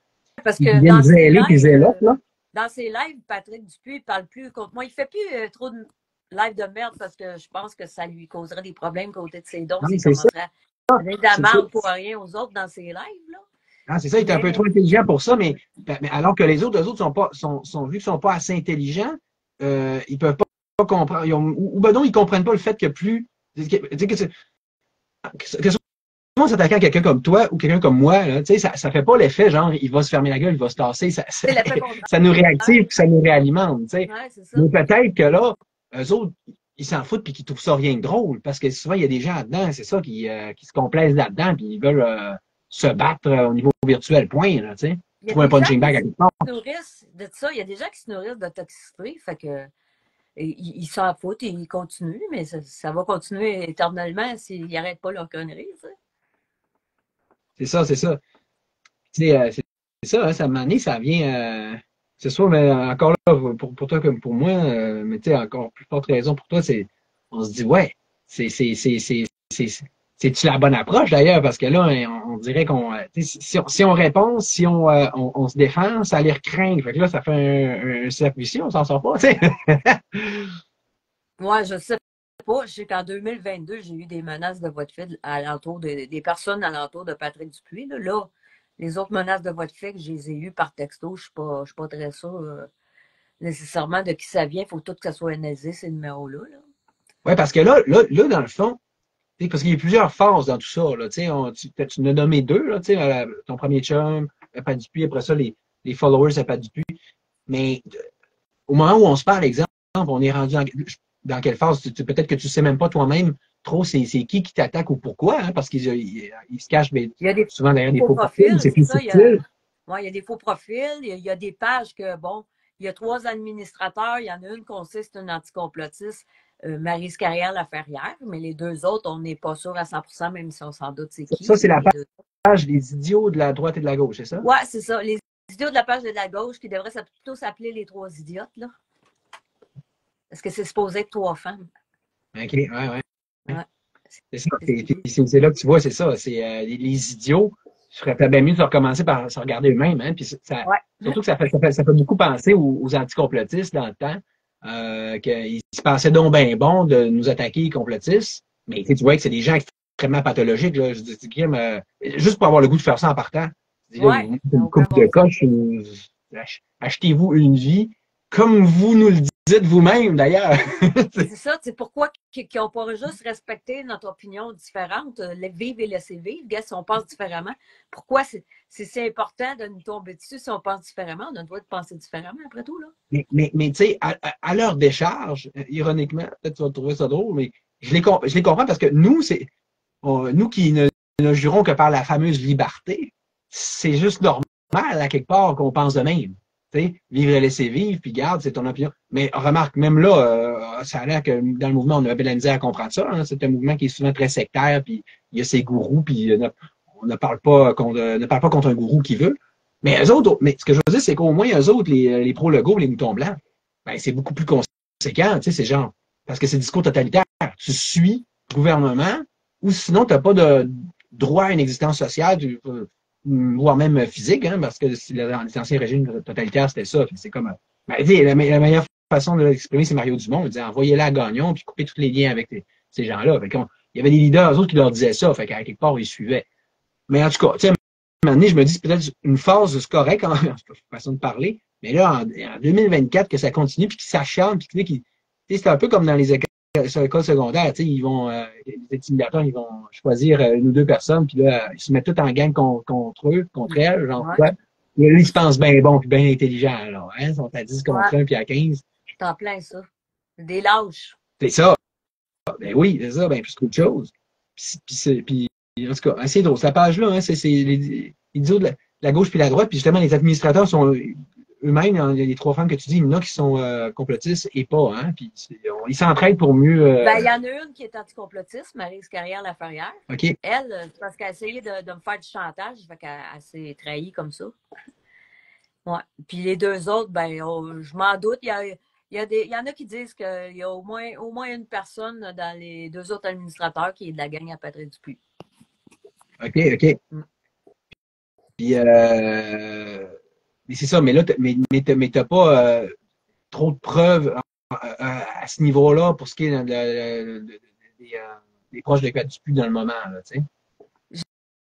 parce que viennent zéler puis zélotes, là. Dans ses lives, Patrick Dupuis ne parle plus contre moi. Il ne fait plus trop de lives de merde parce que je pense que ça lui causerait des problèmes côté de ses dons s'il commencerait à donner de la merde pour rien aux autres dans ses lives, là. Ah, c'est ça, il est un peu trop intelligent pour ça, mais alors que les autres sont pas, sont vus qu'ils sont pas assez intelligents, ils peuvent pas comprendre. Ou ben non, ils comprennent pas le fait que plus. Que souvent s'attaquer à quelqu'un comme toi ou quelqu'un comme moi, là, ça fait pas l'effet genre il va se fermer la gueule, il va se tasser. Ça nous réactive, ça nous réalimente. Ouais, mais peut-être que là, eux autres, ils s'en foutent puis qu'ils trouvent ça rien de drôle. Parce que souvent, il y a des gens là-dedans, c'est ça, qui se complaisent là-dedans, puis ils veulent se battre au niveau virtuel, point, là, tu sais. Trouver un punching bag à quelque part. De ça. Il y a des gens qui se nourrissent de toxicité, fait que ils s'en foutent et ils continuent, mais ça va continuer éternellement s'ils n'arrêtent pas leur connerie, tu sais. C'est ça. C'est ça, hein, ça m'a donné, ça vient. C'est sûr, mais encore là, pour toi comme pour moi, mais tu sais, encore plus forte raison pour toi, on se dit, ouais, c'est-tu la bonne approche d'ailleurs? Parce que là, on dirait qu'on. Si on répond, si on se défend, ça a l'air craindre. Fait que là, ça fait un cercle vicieux, on s'en sort pas, tu sais. Ouais, je sais pas. Je sais qu'en 2022, j'ai eu des menaces de voie de fait alentour des personnes alentour de Patrick Dupuis. Là, les autres menaces de voie de fait que je les ai eues par texto, je suis pas très sûre nécessairement de qui ça vient. Il faut tout que ça soit analysé, ces numéros-là. Là. Oui, parce que là, dans le fond, parce qu'il y a plusieurs phases dans tout ça. Là, tu en as nommé deux, là, ton premier chum, Pat Dupuis, après ça, les followers à Pat Dupuis. Mais au moment où on se parle, exemple, on est rendu dans quelle phase? Peut-être que tu ne sais même pas toi-même trop c'est qui t'attaque ou pourquoi, hein, parce qu'ils se cachent souvent derrière des faux profils. C'est plus subtil. Il y a des faux profils, il y a des pages que, bon, il y a 3 administrateurs, il y en a une qu'on sait c'est une anticomplotiste, Maryse Carrière-Laferrière, mais les 2 autres, on n'est pas sûr à 100%, même si on s'en doute c'est qui. Ça, c'est la page des idiots de la droite et de la gauche, c'est ça? Oui, c'est ça. Les idiots de la page de la gauche qui devraient plutôt s'appeler les 3 idiotes, là. Parce que c'est supposé être 3 femmes. OK, ouais. C'est ça, c'est là que tu vois, c'est ça. C'est les idiots. Je ferais bien mieux de recommencer par se regarder eux-mêmes. Hein, puis surtout que ça fait beaucoup penser aux anticomplotistes dans le temps. Qu'ils se pensaient donc bien bon de nous attaquer, les complotistes. Mais tu vois que c'est des gens extrêmement pathologiques. Là. Je dis, juste pour avoir le goût de faire ça en partant. Une coupe de coche. Achetez-vous une vie comme vous nous le dites vous-même, d'ailleurs. C'est ça, c'est pourquoi qu'on pourrait juste respecter notre opinion différente, vivre et laisser vivre. Si on pense différemment, pourquoi c'est important de nous tomber dessus si on pense différemment? On a le droit de penser différemment, après tout, là. Mais tu sais, à leur décharge, ironiquement, peut-être tu vas trouver ça drôle, mais je les comprends parce que nous, nous qui ne ne jurons que par la fameuse liberté. C'est juste normal, à quelque part, qu'on pense de même. T'sais, vivre et laisser vivre, puis garde, c'est ton opinion. Mais remarque, même là, ça a l'air que dans le mouvement, on avait de la misère à comprendre ça. Hein. C'est un mouvement qui est souvent très sectaire, puis il y a ses gourous, puis on ne parle pas contre un gourou qui veut. Mais eux autres, mais ce que je veux dire, c'est qu'au moins, eux autres, les pro-Legault, les moutons blancs, ben, c'est beaucoup plus conséquent, tu sais, c'est genre, parce que c'est discours totalitaire. Tu suis le gouvernement, ou sinon, tu n'as pas de droit à une existence sociale, voire même physique, hein, parce que les anciens régimes totalitaires, c'était ça. C'est comme, ben, la meilleure façon de l'exprimer, c'est Mario Dumont. Il disait, envoyez-la à Gagnon, puis coupez tous les liens avec ces gens-là. Fait il y avait des leaders, eux autres, qui leur disaient ça. Fait qu'à quelque part, ils suivaient. Mais en tout cas, tu sais, à un moment donné, je me dis, c'est peut-être une phase, c'est correct, en façon de parler. Mais là, en 2024, que ça continue, puis qu'ils s'acharnent, puis c'est un peu comme dans les écoles secondaires, tu sais, ils vont, les intimidateurs, ils vont choisir une ou deux personnes, puis là, ils se mettent tous en gang contre eux, contre elles, genre quoi. Là, ils se pensent bien bons, puis bien intelligents, alors, hein, ils sont à 10 contre 1, puis à 15. C'est en plein ça. Des lâches. C'est ça. Ben oui, c'est ça, ben plus qu'autre chose. Puis en tout cas, c'est drôle. Cette page-là, hein, c'est les idiots de la gauche puis la droite, puis justement, les administrateurs sont eux-mêmes, il y a les trois femmes que tu dis, il y en a qui sont complotistes et pas, hein, puis ils s'entraident pour mieux... Ben, il y en a une qui est anticomplotiste, Maryse Carrière-Laferrière. OK. Elle, c'est parce qu'elle a essayé de me faire du chantage, fait qu'elle s'est trahie comme ça. Ouais. Puis les deux autres, ben, je m'en doute, il y en a qui disent qu'il y a au moins une personne dans les deux autres administrateurs qui est de la gang à Patrick Dupuis. OK, OK. Puis, mais c'est ça, mais là, mais t'as pas trop de preuves à ce niveau-là pour ce qui est des proches de Dupuis dans le moment, là, tu sais.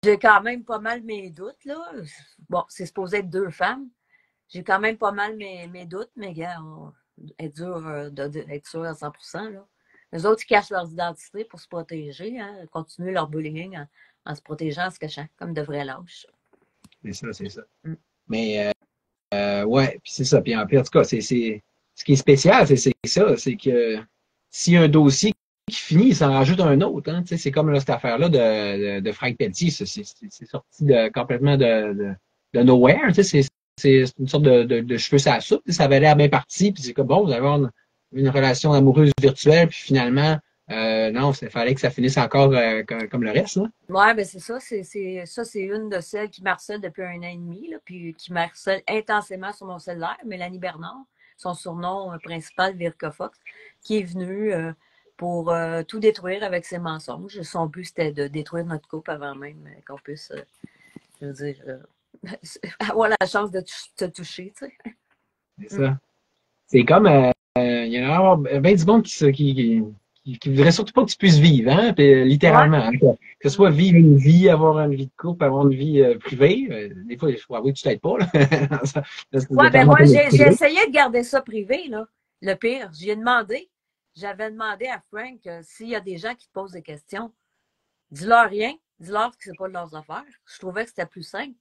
J'ai quand même pas mal mes doutes, là. Bon, c'est supposé être deux femmes. J'ai quand même pas mal mes doutes, mais gars, être dur d'être sûr à 100%, là. Les autres, ils cachent leurs identités pour se protéger, hein, continuer leur bullying en se protégeant, en se cachant, comme de vrais lâches. C'est ça, c'est ça. Mais, ouais, puis c'est ça. Puis en tout cas, ce qui est spécial, c'est ça, c'est que s'il y a un dossier qui finit, il s'en rajoute un autre. Hein, c'est comme là, cette affaire-là de Frank Pelletier, c'est sorti complètement de nowhere. C'est une sorte de cheveux sur la soupe. Ça avait l'air bien parti, puis c'est comme bon, vous allez avoir une relation amoureuse virtuelle, puis finalement, non, il fallait que ça finisse encore comme le reste. Là. Ouais, ben c'est ça. C'est une de celles qui m'harcèle depuis 1 an et demi, là, puis qui m'harcèle intensément sur mon cellulaire, Mélanie Bernard, son surnom principal, Virka Fox, qui est venue pour tout détruire avec ses mensonges. Son but, c'était de détruire notre couple avant même qu'on puisse, je veux dire, avoir la chance de te toucher, tu sais. C'est ça. C'est comme, il y en a bien du monde qui voudrait surtout pas que tu puisses vivre, hein, puis, littéralement. Hein, que ce soit vivre une vie, avoir une vie de couple, avoir une vie privée. Des fois, il faut avouer que tu t'aides pas. Là. Ouais, ben moi, j'ai essayé de garder ça privé, là. Le pire, j'avais demandé à Frank s'il y a des gens qui te posent des questions, dis-leur rien, dis-leur que c'est pas de leurs affaires. Je trouvais que c'était plus simple.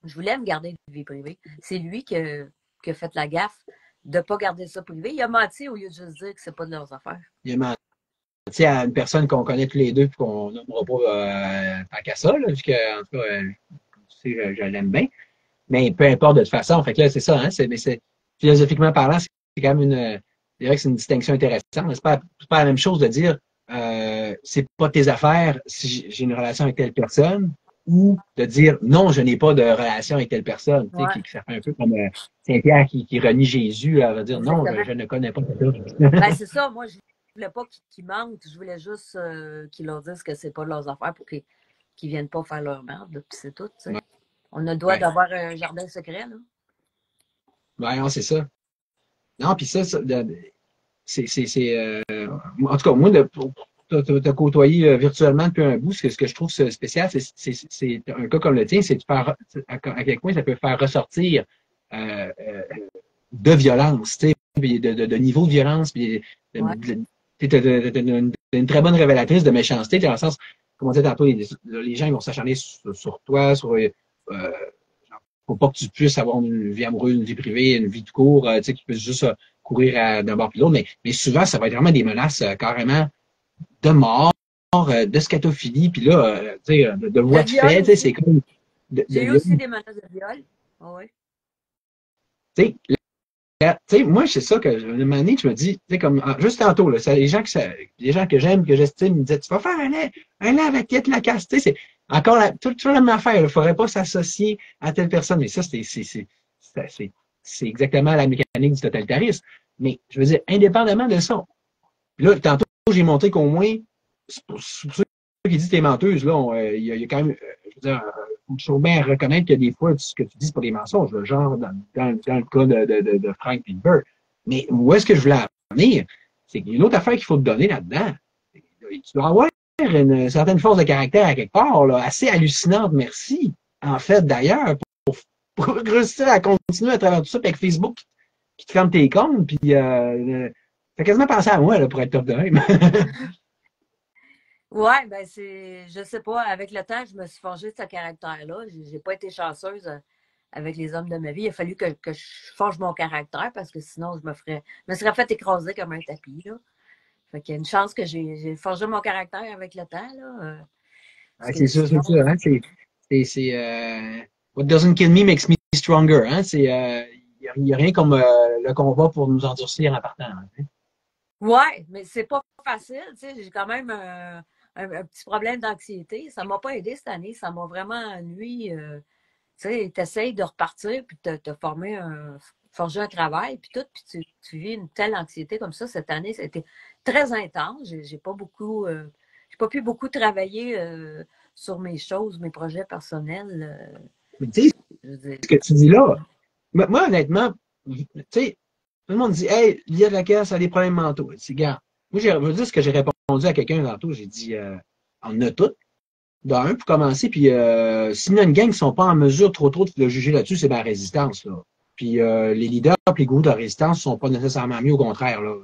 Je voulais me garder une vie privée. C'est lui qui a fait la gaffe de ne pas garder ça privé. Il a menti au lieu de juste dire que c'est pas de leurs affaires. Il a menti à une personne qu'on connaît tous les deux et qu'on nommera pas tant qu'à ça, là, puisque, en tout cas, tu sais, je l'aime bien. Mais peu importe de toute façon. Fait que là, c'est ça, hein. Philosophiquement parlant, c'est quand même je dirais que c'est une distinction intéressante. C'est pas la même chose de dire c'est pas tes affaires si j'ai une relation avec telle personne, ou de dire non, je n'ai pas de relation avec telle personne. Ouais. Ça fait un peu comme Saint-Pierre qui renie Jésus à dire non, je ne connais pas cette personne. Ben, c'est ça, moi je voulais pas qu'ils mentent, je voulais juste qu'ils leur disent que c'est pas leurs affaires pour qu'ils viennent pas faire leur merde, puis c'est tout. Ouais. On a le droit d'avoir un jardin secret, là. Ouais, non, c'est ça. Non, puis ça, en tout cas, moi, t'as côtoyé virtuellement depuis un bout. Ce que je trouve spécial, c'est un cas comme le tien, c'est à quel point ça peut faire ressortir de violence, de niveau de violence, puis une très bonne révélatrice de méchanceté, dans le sens, comme on disait tantôt, les gens ils vont s'acharner sur toi, faut pas que tu puisses avoir une vie amoureuse, une vie privée, une vie de cours, que tu puisses juste courir d'un bord puis de l'autre, mais souvent, ça va être vraiment des menaces carrément de mort, de scatophilie, puis là, tu sais, de voie de fait, tu sais, c'est comme... J'ai eu aussi des menaces de viol. Oh, oui. Tu sais, moi, c'est ça que, une année, je me dis, tu sais, comme, juste tantôt, là, les gens que j'aime, que j'estime, me disaient, tu vas faire un lait avec Kate Lacasse, tu sais, c'est encore toujours la même affaire, il ne faudrait pas s'associer à telle personne, mais ça, c'est exactement la mécanique du totalitarisme. Mais, je veux dire, indépendamment de ça, là, tantôt, j'ai montré qu'au moins, pour ceux qui disent que t'es menteuse, là, il y a quand même, je veux dire, il faut bien reconnaître que des fois, ce que tu dis, c'est pas des mensonges, là, genre dans le cas de Frank Piper. Mais où est-ce que je voulais en venir? C'est qu'il y a une autre affaire qu'il faut te donner là-dedans. Tu dois avoir une certaine force de caractère à quelque part, là, assez hallucinante, merci, en fait, d'ailleurs, pour réussir à continuer à travers tout ça, puis avec Facebook qui te ferme tes comptes, puis fait quasiment penser à moi, là, pour être top de même. Ouais, ben je sais pas, avec le temps, je me suis forgé de ce caractère-là. J'ai pas été chanceuse avec les hommes de ma vie. Il a fallu que je forge mon caractère parce que sinon, je me serais fait écraser comme un tapis, là. Fait qu'il y a une chance que j'ai forgé mon caractère avec le temps, là. C'est sûr, c'est sûr, hein, what doesn't kill me makes me stronger, hein, il y a rien comme le combat pour nous endurcir en partant, hein. Ouais, mais c'est pas facile, tu sais, j'ai quand même un petit problème d'anxiété. Ça m'a pas aidé cette année, ça m'a vraiment nui. Tu sais, t'essayes de repartir, puis te forger un travail, puis tout, puis tu vis une telle anxiété comme ça. Cette année, ça a été très intense. J'ai pas pu beaucoup travailler sur mes choses, mes projets personnels. Mais tu sais, ce que tu dis là, moi, honnêtement, tu sais, tout le monde dit, hey, Lia de la Caisse a des problèmes mentaux. Je dis, gars, moi, je veux dire ce que j'ai répondu à quelqu'un tantôt. J'ai dit, on a tout. D'un, pour commencer, puis s'il y a une gang qui ne sont pas en mesure trop de le juger là-dessus, c'est la résistance, là. Puis les leaders et les goûts de la résistance ne sont pas nécessairement mieux, au contraire, là.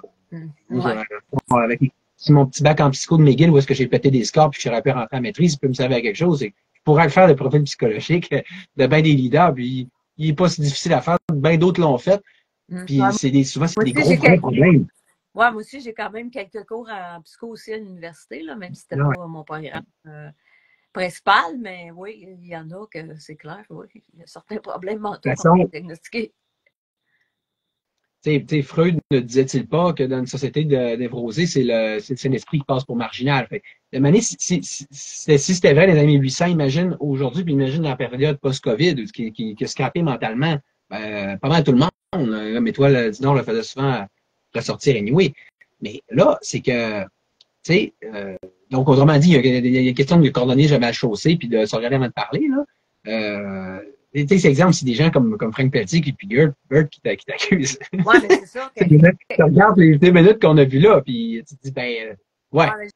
Ouais. Avec mon petit bac en psycho de McGill, où est-ce que j'ai pété des scores puis que je suis pu rentrer à maîtrise, il peut me servir à quelque chose. Et je pourrais le faire, le profil psychologique de bien des leaders, puis il n'est pas si difficile à faire. Bien d'autres l'ont fait. Puis souvent, c'est des gros problèmes. Ouais, moi aussi, j'ai quand même quelques cours en psycho aussi à l'université, là, même si c'était pas mon programme principal, mais oui, il y en a que c'est clair, oui. Il y a certains problèmes mentaux qu'on peut diagnostiquer. Freud ne disait-il pas que dans une société névrosée, c'est l'esprit qui passe pour marginal. Fait, de manière, si c'était vrai dans les années 1800, imagine aujourd'hui, puis imagine dans la période post-Covid, qui a scrappé mentalement pas mal tout le monde. Mais toi, le Dinor le faisait souvent ressortir anyway. Mais là, c'est que, tu sais, donc autrement dit, il y a question de coordonner jamais à chaussée, puis de se regarder avant de parler, là. Tu sais, c'est exemple, c'est des gens comme Frank Pelletier puis Bert qui t'accusent. Ouais, mais c'est ça. Tu regardes les 2 minutes qu'on a vues là, puis tu te dis, ben, allez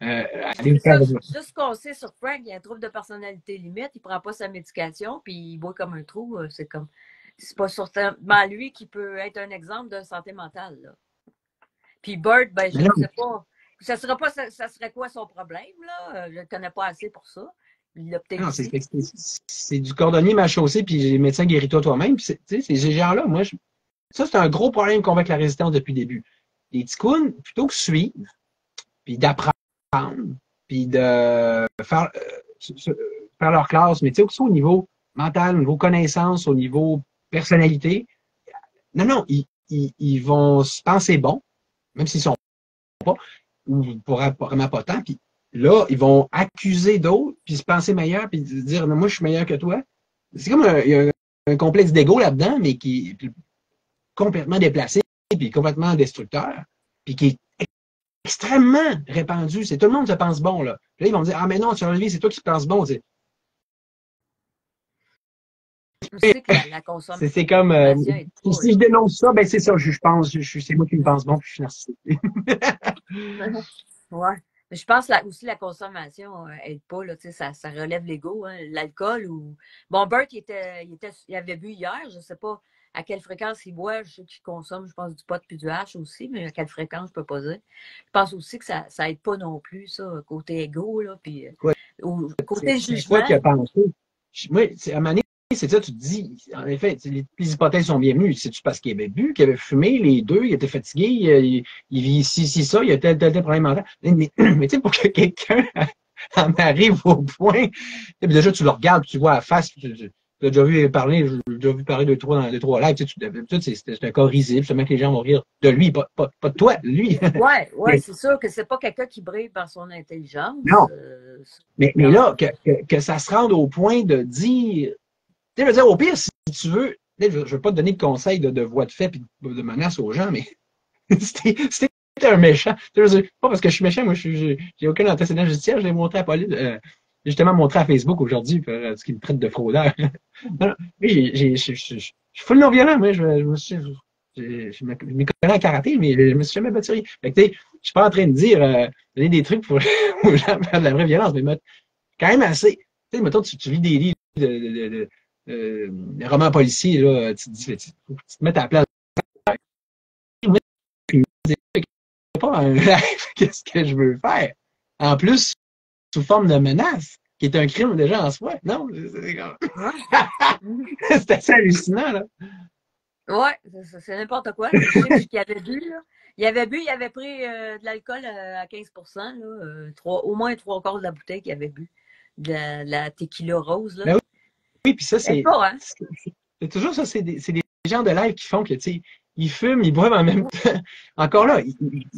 faire juste qu'on sait sur Frank, il y a un trouble de personnalité limite, il prend pas sa médication, puis il boit comme un trou. C'est pas certainement lui qui peut être un exemple de santé mentale, là. Puis Bert, ben, je ne sais pas. Ça serait quoi son problème, là? Je ne le connais pas assez pour ça. Non, c'est du cordonnier mal chaussé, puis les médecins guéris-toi toi-même. Puis ces gens-là, moi, ça, c'est un gros problème qu'on voit avec la résistance depuis le début. Les ticounes, plutôt que suivre, puis d'apprendre, puis de faire leur classe, mais tu sais, aussi au niveau mental, au niveau connaissance, au niveau personnalité, non, ils vont se penser bons, même s'ils sont pas, ou vraiment pas tant, puis là, ils vont accuser d'autres, puis se penser meilleurs, puis dire, moi, je suis meilleur que toi. C'est comme il y a un complexe d'ego là-dedans, mais qui est complètement déplacé, puis complètement destructeur, puis qui est extrêmement répandu. C'est tout le monde se pense bon, là. Puis là, ils vont dire, ah, mais non, sur la vie, c'est toi qui te penses bon. C'est comme, si je dénonce ça, ben c'est ça, je pense, c'est moi qui me pense bon, puis je suis narcissique. Ouais. Mais je pense aussi la consommation aide pas, là, ça relève l'ego, hein, l'alcool ou. Bon, Bert, il avait bu hier, je ne sais pas à quelle fréquence il boit, je sais qu'il consomme, je pense, du pot puis du hache aussi, mais à quelle fréquence, je ne peux pas dire. Je pense aussi que ça aide pas non plus, ça, côté égo, là, puis ou côté jugement. C'est quoi qui a pensé? Moi, à un moment donné, c'est ça, tu te dis, en effet, les hypothèses sont bienvenues. C'est-tu parce qu'il avait bu, qu'il avait fumé, les deux, il était fatigué, il vit ça, il a tel problème mental. Mais tu sais, pour que quelqu'un elle m'arrive au point. Et puis déjà, tu le regardes, puis tu vois la face, puis tu as déjà vu parler, j'ai déjà vu parler de trois dans les trois lives. C'est un cas risible, justement que les gens vont rire de lui, pas de toi, de lui. Ouais, Mais, c'est sûr que c'est pas quelqu'un qui brille par son intelligence. non. Mais là, que ça se rende au point de dire. Tu sais, je veux dire, au pire, si tu veux, je ne veux pas te donner de conseils de voie de fait et de menaces aux gens, mais si t'es un méchant, je veux dire, pas parce que je suis méchant, moi, j'ai aucun antécédent judiciaire, je l'ai montré à la police, j'ai justement montré à Facebook aujourd'hui, ce qui me traite de fraudeur. Non, oui, je suis full non-violent, moi, je me suis. Je m'y connais en karaté, mais je me suis jamais battu rien. Fait que, tu sais, je suis pas en train de dire, donner des trucs pour aux gens faire de la vraie violence, mais quand même assez. Tu sais, mettons, tu lis des livres des romans policiers, là, tu te dis, tu te mets à la place. Pas un live, qu'est-ce que je veux faire? En plus, sous forme de menace, qui est un crime déjà en soi. Non, c'est assez hallucinant, là. Ouais, c'est n'importe quoi. Je sais qu'il avait bu, là. Il avait pris de l'alcool à 15 là, au moins 3/4 de la bouteille qu'il avait bu. De la tequila rose, là. Ben oui, puis ça, c'est hein? toujours ça, c'est des gens de live qui font que, tu sais, ils fument, ils boivent en même temps. Encore là,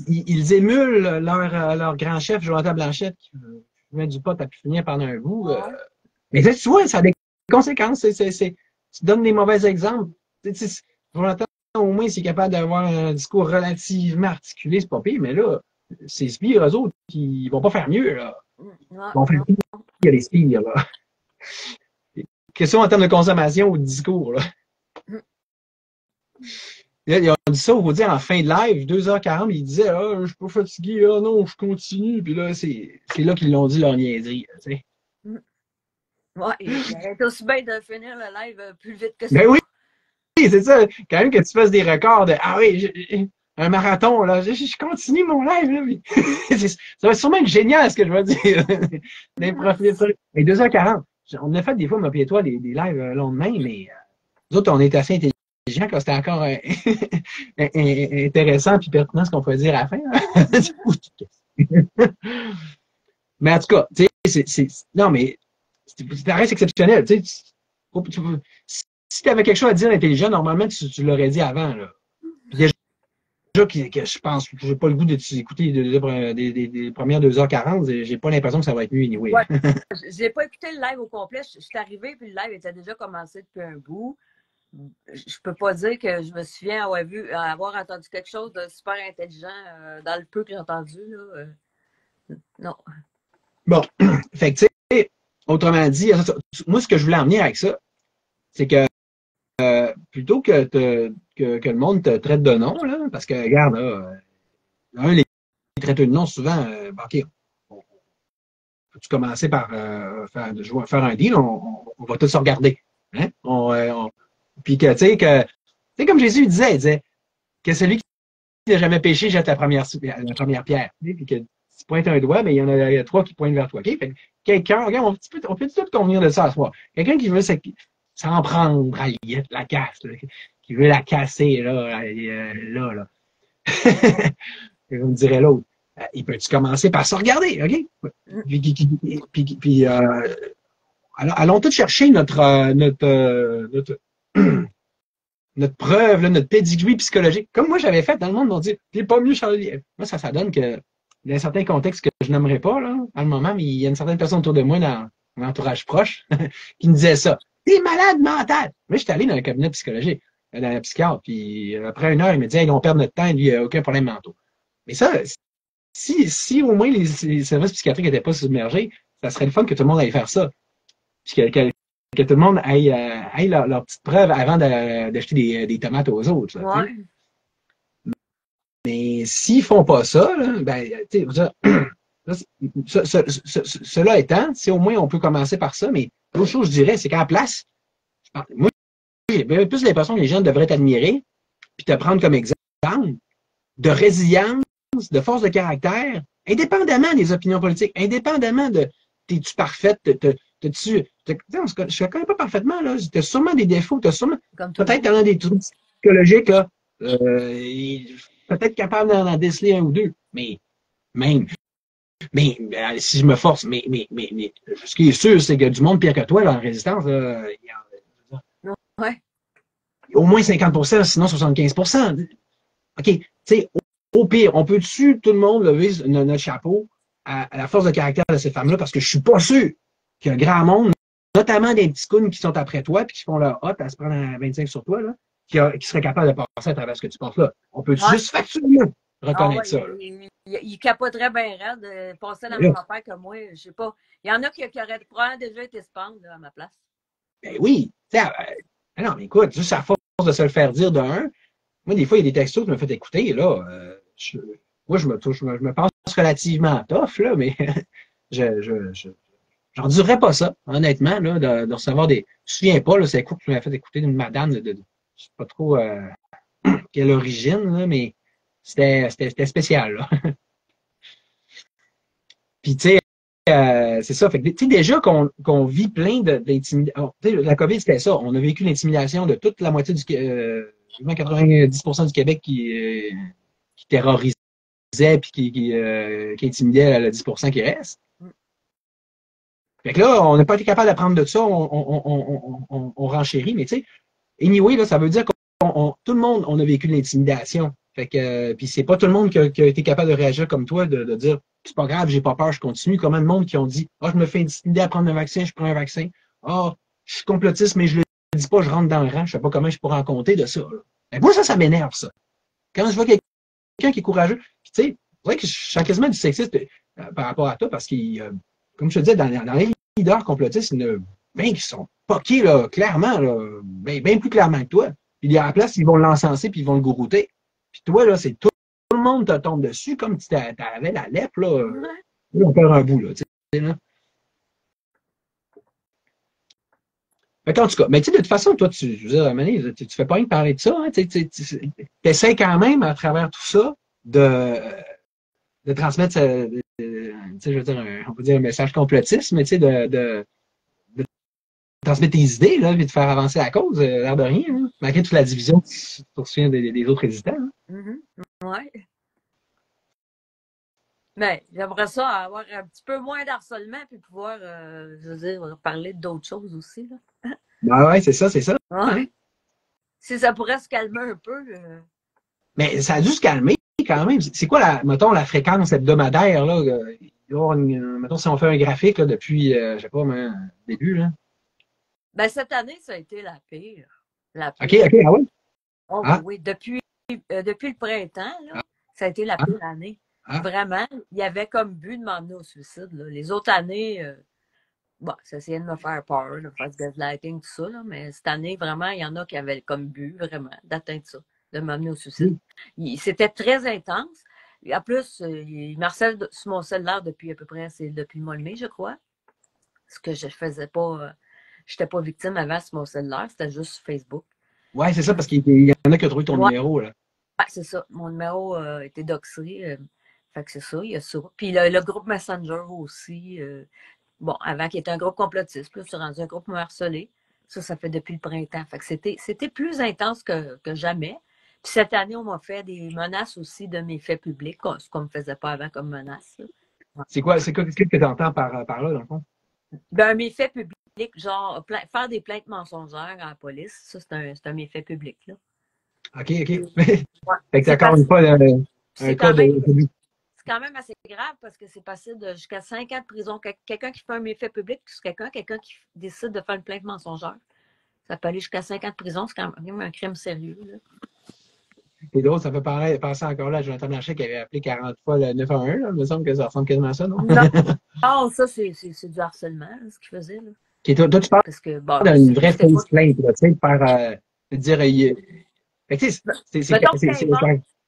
ils émulent leur grand chef, Jonathan Blanchette, qui met du pot à pu finir pendant un bout. Mais tu vois, ça a des conséquences. Tu donnes des mauvais exemples. Jonathan, au moins, s'il est capable d'avoir un discours relativement articulé, c'est pas pire, mais là, ces spires, eux autres, ils vont pas faire mieux, là. Ils vont faire pire que les spires, là. Question en termes de consommation ou de discours, là. Ils ont dit ça, on va dire, en fin de live, 2h40, ils disaient, ah, je suis pas fatigué, ah non, je continue. Puis là, c'est là qu'ils l'ont dit leur niaiserie, tu sais. Ouais, il aurait aussi bien de finir le live plus vite que ça. Ben oui, c'est ça. Quand même que tu fasses des records de, ah oui, un marathon, là, je continue mon live, là. Ça va sûrement être génial, ce que je vais dire. Des profils. Et 2h40. On a fait des fois, moi et toi, des lives le lendemain, mais nous autres, on est assez intelligents quand c'était encore intéressant et pertinent ce qu'on pouvait dire à la fin. Mais en tout cas, tu sais, non, mais ça reste exceptionnel. Tu sais, si tu avais quelque chose à dire intelligent, normalement, tu l'aurais dit avant. Là. Puis déjà que je pense que j'ai pas le goût d'écouter des premières 2h40, j'ai pas l'impression que ça va être mieux anyway. Ouais. J'ai pas écouté le live au complet. Je suis arrivée, puis le live était déjà commencé depuis un bout. Je peux pas dire que je me souviens avoir entendu quelque chose de super intelligent dans le peu que j'ai entendu. Là, non. Bon, fait que tu sais, autrement dit, moi ce que je voulais en venir avec ça, c'est que plutôt que le monde te traite de nom, là, parce que regarde, là, les traitent de nom souvent, OK, peux-tu commencer par faire un deal, on va tous se regarder. Hein? Puis que, tu sais, comme Jésus disait que celui qui n'a jamais péché jette la première pierre. Puis que tu pointes un doigt, mais il y en a trois qui pointent vers toi. OK? Fait que quelqu'un, regarde, on peut tout convenir de ça à soir. Quelqu'un qui veut s'en prendre à la casse, là, qui veut la casser, là. Comme dirait l'autre. Il peut-tu commencer par se regarder, OK? Puis allons tous chercher notre preuve, là, notre pedigree psychologique. Comme moi, j'avais fait dans le monde, on dit, t'es pas mieux, Charlie. Moi, ça donne que, dans un certain contexte que je n'aimerais pas, là, à le moment, mais il y a une certaine personne autour de moi, dans mon entourage proche, qui me disait ça. T'es malade mental! Moi, j'étais allé dans un cabinet psychologique, dans un psychiatre, puis après 1 heure, il me dit, hey, on perd notre temps, lui, il n'y a aucun problème mentaux. Mais ça, si au moins les services psychiatriques n'étaient pas submergés, ça serait le fun que tout le monde aille faire ça. Puis que tout le monde aille leur petite preuve avant d'acheter des tomates aux autres. Là, ouais. Mais s'ils font pas ça, là, ben, tu sais, cela étant, si au moins on peut commencer par ça, mais l'autre chose, je dirais, c'est qu'à la place, moi, j'ai plus l'impression que les gens devraient t'admirer, puis te prendre comme exemple de résilience, de force de caractère, indépendamment des opinions politiques, indépendamment de t'es-tu parfaite, je ne connais pas parfaitement, là. Tu as sûrement des défauts, tu as sûrement peut-être tu as des troubles psychologiques, là. Peut-être capable d'en déceler un ou deux, mais même. Mais si je me force, mais ce qui est sûr, c'est que du monde pire que toi dans la résistance, là, Ouais. au moins 50%, sinon 75%. OK, tu sais, au pire, on peut dessus tout le monde lever notre chapeau à la force de caractère de ces femmes-là, parce que je suis pas sûr qu'il y a un grand monde, notamment des petits cons qui sont après toi, puis qui font leur hôte à se prendre à 25 sur toi, là, qui seraient capables de passer à travers ce que tu portes là. On peut Ouais. juste factuellement Ah reconnaître ouais, ça. il capoterait bien raide de passer la même affaire que moi. Je sais pas. Il y en a qui auraient probablement déjà été spam là, à ma place. Ben oui. Non, mais écoute, juste à force de se le faire dire d'un, moi, des fois, il y a des textos que je me fais écouter, là. Moi, je me pense relativement tough, là, mais j'endurerais pas ça, honnêtement, là, de recevoir des. Je me souviens pas, là, c'est quoi que tu m'as fait écouter d'une madame je sais pas trop quelle origine, là, mais c'était spécial, là. Puis, tu sais, c'est ça. Fait que, tu sais, déjà qu'on vit plein d'intimidation. La COVID, c'était ça. On a vécu l'intimidation de toute la moitié 90% du Québec qui terrorisait puis qui intimidait le 10% qui reste. Fait que là, on n'a pas été capable d'apprendre de ça, on renchérit, mais tu sais, anyway, là, ça veut dire que tout le monde, on a vécu de l'intimidation. Fait que, puis c'est pas tout le monde qui a été capable de réagir comme toi, de dire, c'est pas grave, j'ai pas peur, je continue. Comment de monde qui ont dit, ah, je me fais intimider à prendre un vaccin, je prends un vaccin. Ah, je suis complotiste, mais je le dis pas, je rentre dans le rang, je sais pas comment je pourrais en compter de ça. Là. Moi, ça m'énerve, ça. Quand je vois quelqu'un qui est courageux, puis tu sais, c'est vrai que je sens quasiment du sexiste par rapport à toi, parce que, comme je te disais, dans les leaders complotistes, il y en a bien qui sont poqués, là, clairement, là, bien plus clairement que toi. Puis à la place, ils vont l'encenser puis ils vont le gourouter. Puis toi, là, c'est tout le monde te tombe dessus comme si t'avais la lèpre, là. On perd un bout, là, tu sais, là. Fait en tout cas, mais tu sais, de toute façon, toi, je veux dire, Mané, tu fais pas rien de parler de ça, hein, tu essaies quand même, à travers tout ça, de transmettre, tu sais, je veux dire, on peut dire un message complotiste, mais tu sais, de transmettre tes idées, là, puis de faire avancer la cause, l'air de rien, hein, malgré toute la division que tu te souviens des autres résidents. Hein. Ouais. Mais j'aimerais ça avoir un petit peu moins d'harcèlement puis pouvoir, je veux dire, parler d'autres choses aussi. Là. Ben ouais, c'est ça, c'est ça. Ouais. Hein. Si ça pourrait se calmer un peu. Mais ça a dû se calmer quand même. C'est quoi, mettons, la fréquence hebdomadaire, là? Mettons, si on fait un graphique là, depuis, je sais pas, le début, là. Ben, cette année, ça a été la pire. La OK, pire. OK, ah oui? Oh, Ah, oui, depuis le printemps, là, ça a été la pire année. ah. Vraiment, il y avait comme but de m'emmener au suicide. Là. Les autres années, bon, ça essayait de me faire peur, de faire du gaslighting, tout ça, là, mais cette année, vraiment, il y en a qui avaient comme but, vraiment, d'atteindre ça, de m'emmener au suicide. C'était très intense. En plus, il marcelle sur mon cellulaire depuis à peu près, c'est depuis le mois de mai, je crois. Ce que je faisais pas, je n'étais pas victime avant sur mon cellulaire, c'était juste sur Facebook. Ouais, c'est ça, parce qu'il y en a qui ont trouvé ton numéro, là. Ouais, c'est ça. Mon numéro était doxé. Fait que c'est ça, il y a ça. Puis le groupe Messenger aussi. Bon, avant qu'il était un groupe complotiste, puis là, c'est rendu un groupe harcelé. Ça fait depuis le printemps. Fait que c'était plus intense que jamais. Puis cette année, on m'a fait des menaces aussi de méfaits publics, ce qu'on ne me faisait pas avant comme menace. Ouais. Qu'est-ce que tu entends par là, dans le fond? Ben, un méfait public, genre faire des plaintes mensongères à la police, ça, c'est un méfait public. Là. OK, OK. Ouais. Fait que c'est encore une fois un cas de. C'est quand même assez grave parce que c'est passible de jusqu'à 5 ans de prison. Quelqu'un qui fait un méfait public, quelqu'un qui décide de faire une plainte mensongère, ça peut aller jusqu'à 5 ans de prison. C'est quand même un crime sérieux. Là. C'est drôle, ça fait penser encore là à Jonathan Blanchet qui avait appelé 40 fois le 911. Là. Il me semble que ça ressemble quasiment à ça, non? Non, ça, c'est du harcèlement, là, ce qu'il faisait. Là. Okay, toi, tu parles parce que, bon, d'une vraie fausse plainte, tu sais, faire dire.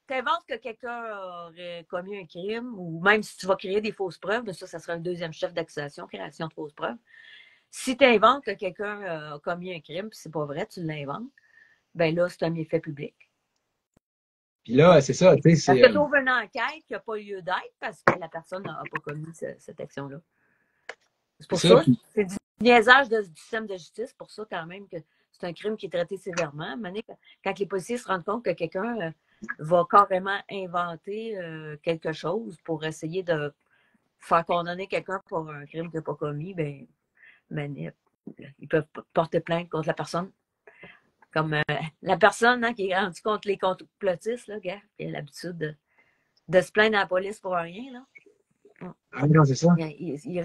T'inventes que quelqu'un aurait commis un crime, ou même si tu vas créer des fausses preuves, mais ça sera le deuxième chef d'accusation, création de fausses preuves. Si tu inventes que quelqu'un a commis un crime, puis c'est pas vrai, tu l'inventes, ben là, c'est un méfait public. Puis là, c'est ça, tu sais. Parce que tu ouvres une enquête qui n'a pas lieu d'être parce que la personne n'a pas commis cette action-là. C'est pour ça, c'est du niaisage du système de justice, pour ça quand même que c'est un crime qui est traité sévèrement. Quand les policiers se rendent compte que quelqu'un va carrément inventer quelque chose pour essayer de faire condamner quelqu'un pour un crime qu'il n'a pas commis, ben, ils peuvent porter plainte contre la personne. Comme la personne hein, qui est rendue contre les complotistes, là, gars, qui a l'habitude de se plaindre à la police pour rien. Là. Ah non, c'est ça. Il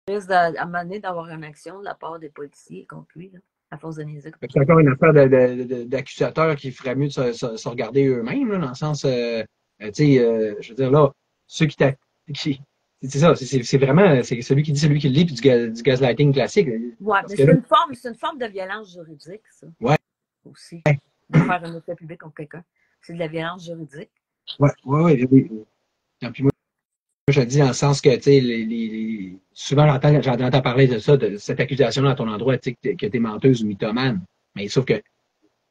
risque à un moment donné d'avoir une action de la part des policiers contre lui, là, à force de niaiser. C'est encore une affaire d'accusateurs qui ferait mieux de se regarder eux-mêmes, là, dans le sens, je veux dire, là, ceux c'est ça, c'est vraiment, c'est celui qui dit, celui qui le lit, puis du gaslighting classique. Oui, mais c'est une forme de violence juridique, ça. Ouais. Aussi, de faire un effet public contre quelqu'un. C'est de la violence juridique. Oui. Puis moi, je le dis dans le sens que, tu sais, souvent, j'entends parler de ça, de cette accusation-là à ton endroit, tu sais, que t'es menteuse ou mythomane. Mais sauf que,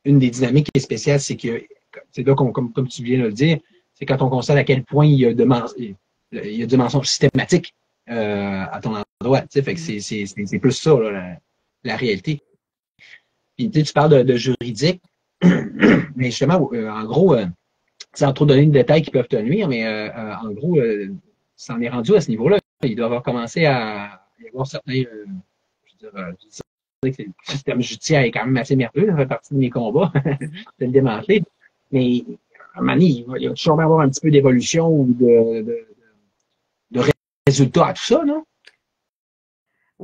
une des dynamiques qui est spéciale, c'est que, c'est là comme tu viens de le dire, c'est quand on constate à quel point il y a du mensonge systématique à ton endroit. Tu sais, fait que c'est plus ça, là, la réalité. Puis, tu parles de juridique, mais justement, en gros, sans trop donner de détails qui peuvent te nuire, mais en gros, ça en est rendu à ce niveau-là. Ils doivent avoir commencé à y avoir certains, je veux dire que le système judiciaire est quand même assez merveilleux, ça fait partie de mes combats, de le démanteler. Mais à un moment donné, il va toujours avoir un petit peu d'évolution ou de résultats à tout ça, non?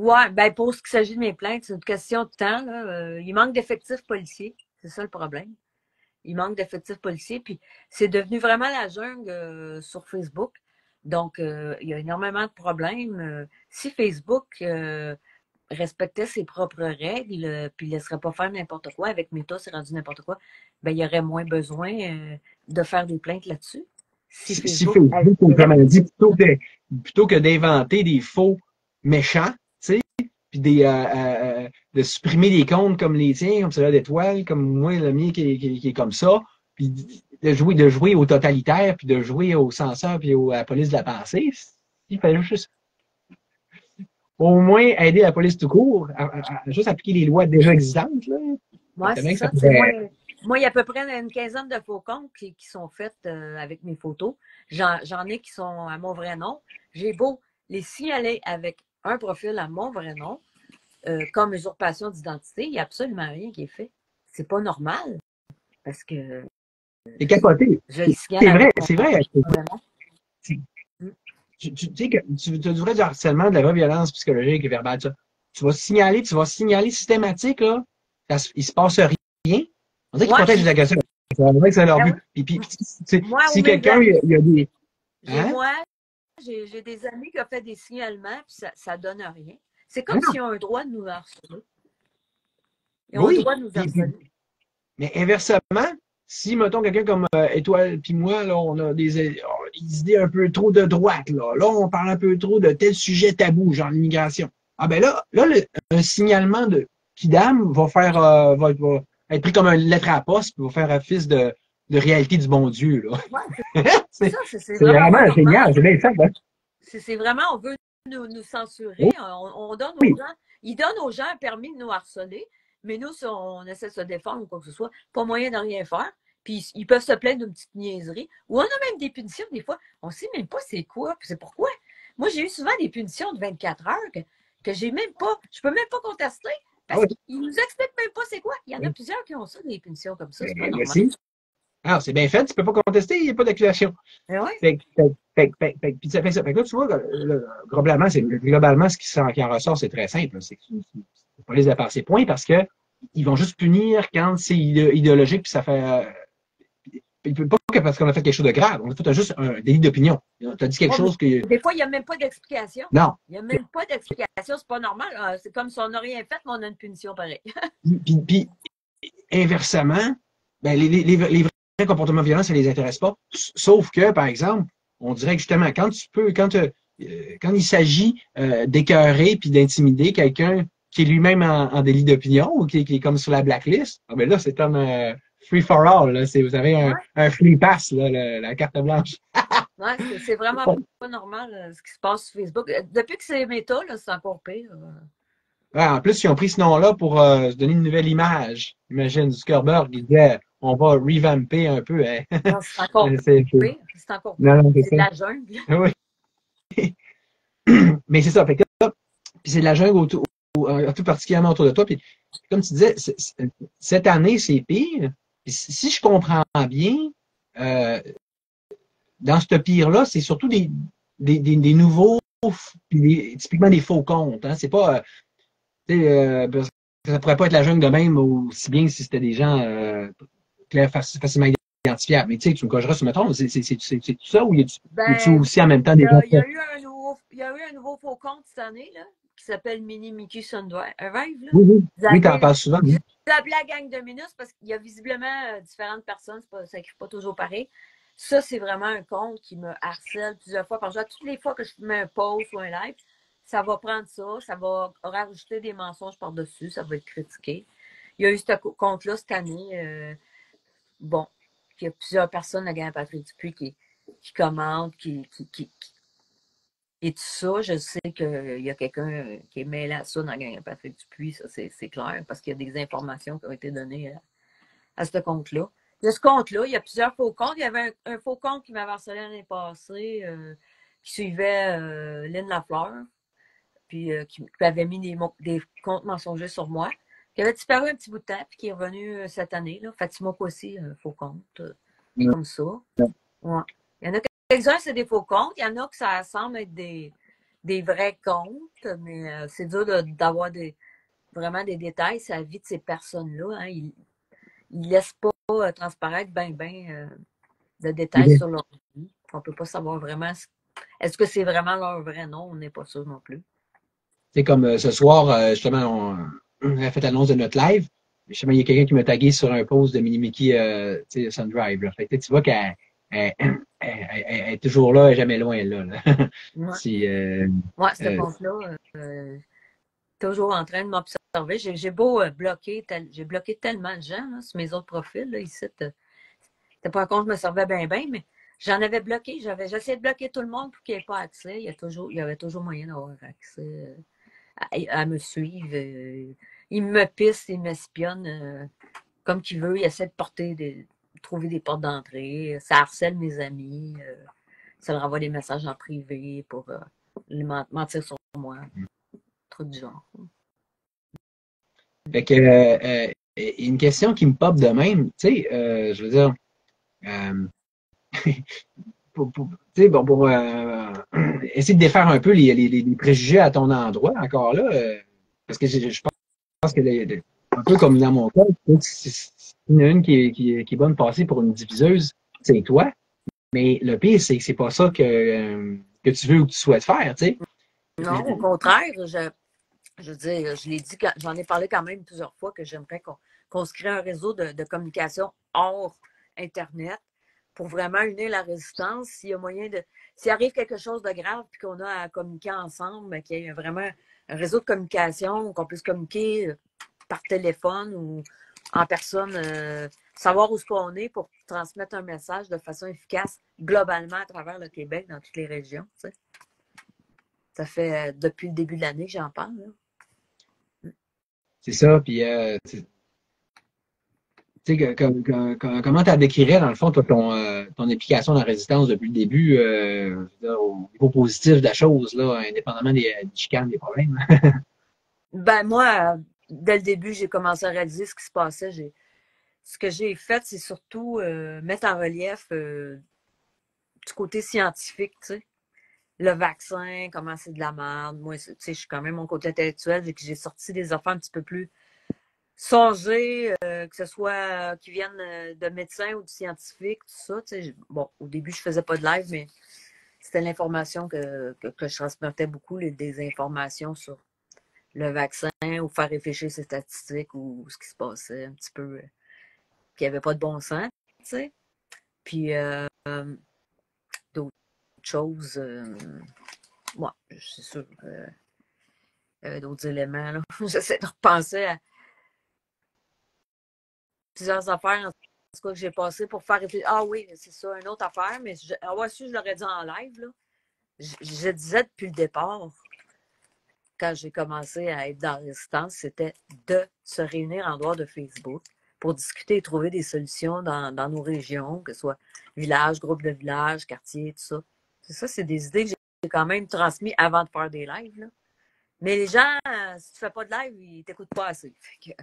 Oui, ben pour ce qui s'agit de mes plaintes, c'est une question de temps. Là. Il manque d'effectifs policiers. C'est ça le problème. Il manque d'effectifs policiers. Puis c'est devenu vraiment la jungle sur Facebook. Donc, il y a énormément de problèmes. Si Facebook respectait ses propres règles, puis ne laisserait pas faire n'importe quoi, avec Meta, c'est rendu n'importe quoi, ben il y aurait moins besoin de faire des plaintes là-dessus. Si Facebook, comme elle dit, plutôt que d'inventer des faux méchants, puis de supprimer des comptes comme les tiens, comme celui d'étoile, comme moi, le mien qui est comme ça, puis de jouer au totalitaire, puis de jouer au censeur, puis à la police de la pensée, il fallait juste au moins aider la police tout court à juste appliquer les lois déjà existantes. Oui, c'est ça. Moi, il y a à peu près une quinzaine de faux comptes qui sont faits avec mes photos. J'en ai qui sont à mon vrai nom. J'ai beau les signaler avec un profil à mon vrai nom, comme usurpation d'identité, il n'y a absolument rien qui est fait. C'est pas normal. Parce que. C'est capoté. C'est vrai. Tu sais que tu devrais du harcèlement, de la vraie violence psychologique et verbale. Tu vas signaler systématique, là. Il se passe rien. On dirait qu'ils protègent les agresseurs. On dirait que c'est leur but. Puis, si quelqu'un, il y a des. Hein? Moi, j'ai des amis qui ont fait des signalements, puis ça donne rien. C'est comme s'ils ont un droit de nous harceler. Ils ont un droit de nous harceler. Mais inversement, si, mettons, quelqu'un comme Étoile puis moi, là, on a des idées un peu trop de droite, là. Là, on parle un peu trop de tel sujet tabou, genre l'immigration. Ah ben là un signalement de Kidam va être pris comme une lettre à la poste, puis va faire office de réalité du bon Dieu, là. Ouais, c'est vraiment génial, c'est bien fait, hein? C'est vraiment, on veut nous censurer, on donne aux gens, ils donnent aux gens un permis de nous harceler, mais nous, si on essaie de se défendre ou quoi que ce soit, pas moyen de rien faire. Puis ils peuvent se plaindre d'une petite niaiserie. Ou on a même des punitions, des fois. On ne sait même pas c'est quoi, puis c'est pourquoi. Moi, j'ai eu souvent des punitions de 24 heures que j'ai même pas, je peux même pas contester. Parce qu'ils nous expliquent même pas c'est quoi. Il y en a plusieurs qui ont ça, des punitions comme ça. C'est pas normal. Alors, c'est bien fait, tu peux pas contester, il n'y a pas d'accusation. Puis ça fait ça. Fait que là, tu vois, globalement, ce qui en ressort, c'est très simple. C'est que la police de passer point parce que ils vont juste punir quand c'est idéologique, puis ça fait. Il ne peut pas que parce qu'on a fait quelque chose de grave. On a fait juste un délit d'opinion. Tu as dit quelque chose que. Des fois, il n'y a même pas d'explication. Non. Il n'y a même pas d'explication. C'est pas normal. C'est comme si on n'a rien fait, mais on a une punition pareille. Puis, inversement, ben, les vrais comportements violents, ça ne les intéresse pas. Sauf que, par exemple, on dirait que justement, quand il s'agit d'écœurer puis d'intimider quelqu'un qui est lui-même en délit d'opinion ou qui est comme sur la blacklist, ah ben là, c'est comme free for all. Là. Vous avez un free pass, là, la carte blanche. Ouais, c'est vraiment pas normal ce qui se passe sur Facebook. Depuis que c'est Meta, c'est encore pire. Ouais, en plus, ils ont pris ce nom-là pour se donner une nouvelle image. Imagine, Zuckerberg, il disait on va revamper un peu. Hein. Non, c'est encore pire. C'est encore pire. C'est de la jungle. Oui. mais c'est ça. Fait que là, puis c'est de la jungle tout particulièrement autour de toi. Puis, comme tu disais, cette année, c'est pire. Puis, si je comprends bien, euh, dans ce pire-là, c'est surtout des nouveaux, puis typiquement des faux comptes. Hein. C'est pas, parce que ça pourrait pas être la jungle de même aussi bien si c'était des gens facilement identifiables. Mais tu sais, tu me corrigeras si je me trompe, c'est tout ça ou y a-tu Ben, aussi en même temps des gens? il y a eu un nouveau faux compte cette année, là, qui s'appelle Mini Mickey Sundrive, là. Oui, oui. Oui, t'en parles souvent. Je l'appelais la gang de Minus parce qu'il y a visiblement différentes personnes, ça n'écrit pas toujours pareil. Ça, c'est vraiment un compte qui me harcèle plusieurs fois par jour. Toutes les fois que je mets un post ou un live, ça va prendre ça va rajouter des mensonges par-dessus, ça va être critiqué. Il y a eu ce compte-là cette année. Bon, il y a plusieurs personnes, la gang Patrick Dupuis, qui commentent, et tout ça. Je sais qu'il y a quelqu'un qui est mêlé à ça dans la gang Patrick Dupuis, ça c'est clair, parce qu'il y a des informations qui ont été données à ce compte-là. Il y a ce compte-là, il y a plusieurs faux comptes. Il y avait un faux compte qui m'avait harcelé l'année passée, qui suivait Lynn Lafleur, puis qui avait mis des comptes mensongers sur moi, qui avait disparu un petit bout de temps, puis qui est revenu cette année. Là. Fatima aussi, un faux compte, comme ça. Ouais. Il y en a quelques-uns, c'est des faux comptes. Il y en a que ça semble être des vrais comptes, mais c'est dur d'avoir vraiment des détails sur la vie de ces personnes-là. Hein. Ils ne laissent pas transparaître de détails sur leur vie. On ne peut pas savoir vraiment est-ce que c'est vraiment leur vrai nom. On n'est pas sûr non plus. C'est comme ce soir, justement, on a fait l'annonce de notre live. Justement, il y a quelqu'un qui m'a tagué sur un post de Mini Mickey Sundrive. Là. Fait que, tu vois qu'elle est toujours là, elle est jamais loin, là. Ouais, ce Euh, compte-là, toujours en train de m'observer. J'ai beau bloquer, j'ai bloqué tellement de gens là, sur mes autres profils. Là, ici, c'était pas un compte que je me servais bien, mais j'en avais bloqué. J'essayais de bloquer tout le monde pour qu'il n'y ait pas accès. Il y avait toujours moyen d'avoir accès à me suivre. Il me pisse, il m'espionne comme qu'il veut. Il essaie de trouver des portes d'entrée. Ça harcèle mes amis. Ça leur envoie des messages en privé pour mentir sur moi. Truc du genre. fait que, une question qui me pop de même, tu sais, je veux dire, euh, tu sais, bon, pour essayer de défaire un peu les préjugés à ton endroit, encore là, parce que je pense que un peu comme dans mon cas, c'est une qui est bonne passée pour une diviseuse, c'est toi. Mais le pire, c'est que c'est pas ça que tu veux ou que tu souhaites faire, tu sais. Non, au contraire, je veux dire, je l'ai dit, j'en ai parlé quand même plusieurs fois que j'aimerais qu'on se crée un réseau de communication hors Internet pour vraiment unir la résistance. S'il y a moyen s'il arrive quelque chose de grave puis qu'on a à communiquer ensemble, mais qu'il y ait vraiment un réseau de communication, qu'on puisse communiquer par téléphone ou en personne, savoir où est-ce qu'on est pour transmettre un message de façon efficace globalement à travers le Québec, dans toutes les régions. Tu sais. Ça fait depuis le début de l'année que j'en parle. Là. C'est ça, puis tu sais, comment tu décrirais, dans le fond, toi, ton implication dans la résistance depuis le début, au niveau positif de la chose, là, indépendamment des chicanes, des problèmes? Ben moi, dès le début, j'ai commencé à réaliser ce qui se passait. Ce que j'ai fait, c'est surtout mettre en relief du côté scientifique, tu sais. Le vaccin, comment c'est de la merde. Moi, tu sais, je suis quand même mon côté intellectuel, j'ai sorti des affaires un petit peu plus songées, que ce soit qui viennent de médecins ou de scientifiques, tout ça. Tu sais, bon, au début, je faisais pas de live, mais c'était l'information que je transmettais beaucoup, des informations sur le vaccin ou faire réfléchir ces statistiques ou ce qui se passait un petit peu, qu'il n'y avait pas de bon sens, tu sais. Puis d'autres choses, moi, c'est sûr, il y avait d'autres éléments. Là. J'essaie de repenser à plusieurs affaires en tout cas que j'ai passé pour faire réfléchir. Ah oui, c'est ça, une autre affaire, mais si je l'aurais dit en live, là. Je disais depuis le départ, quand j'ai commencé à être dans la résistance, c'était de se réunir en dehors de Facebook pour discuter et trouver des solutions dans nos régions, que ce soit village, groupe de village, quartier, tout ça. C'est ça, c'est des idées que j'ai c'est quand même transmis avant de faire des lives. Là. Mais les gens, si tu fais pas de live, ils t'écoutent pas assez. Fait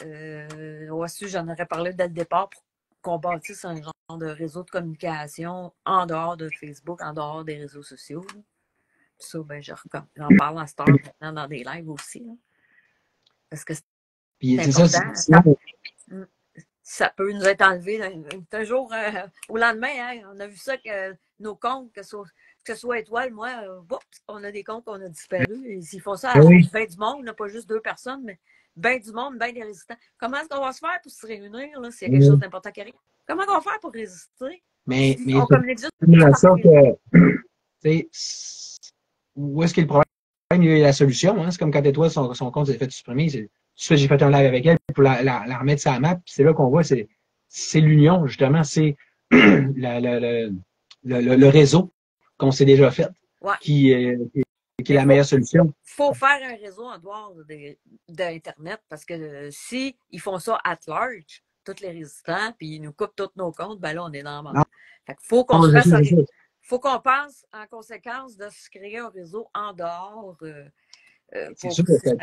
que, aussi, j'en aurais parlé dès le départ pour qu'on bâtisse un genre de réseau de communication en dehors de Facebook, en dehors des réseaux sociaux. Là. Ça, ben, j'en parle à cette heure maintenant dans des lives aussi. Là. Parce que c'est important. Ça peut nous être enlevé un jour au lendemain. Hein, on a vu ça que nos comptes, que ce soit Étoile, moi, on a des comptes qu'on a disparus. Et s'ils font ça à bien du monde, n'a pas juste 2 personnes, mais bien du monde, bien des résistants. Comment est-ce qu'on va se faire pour se réunir là, s'il y a quelque chose d'important qui arrive? Comment on va faire pour résister? Mais on communique juste. Où est-ce qu'il y a le problème? Il y a la solution. Hein? C'est comme quand Étoile, son compte s'est fait supprimer. J'ai fait un live avec elle pour la remettre sur la map. C'est là qu'on voit, c'est l'union, justement. C'est le réseau qu'on s'est déjà fait qui est la meilleure solution. Il faut faire un réseau en dehors d'Internet parce que si ils font ça at large, tous les résistants, puis ils nous coupent tous nos comptes, ben là, on est dans la merde. Fait qu'il faut qu'on fasse ça. Faut qu'on pense en conséquence de se créer un réseau en dehors. C'est sûr que c'est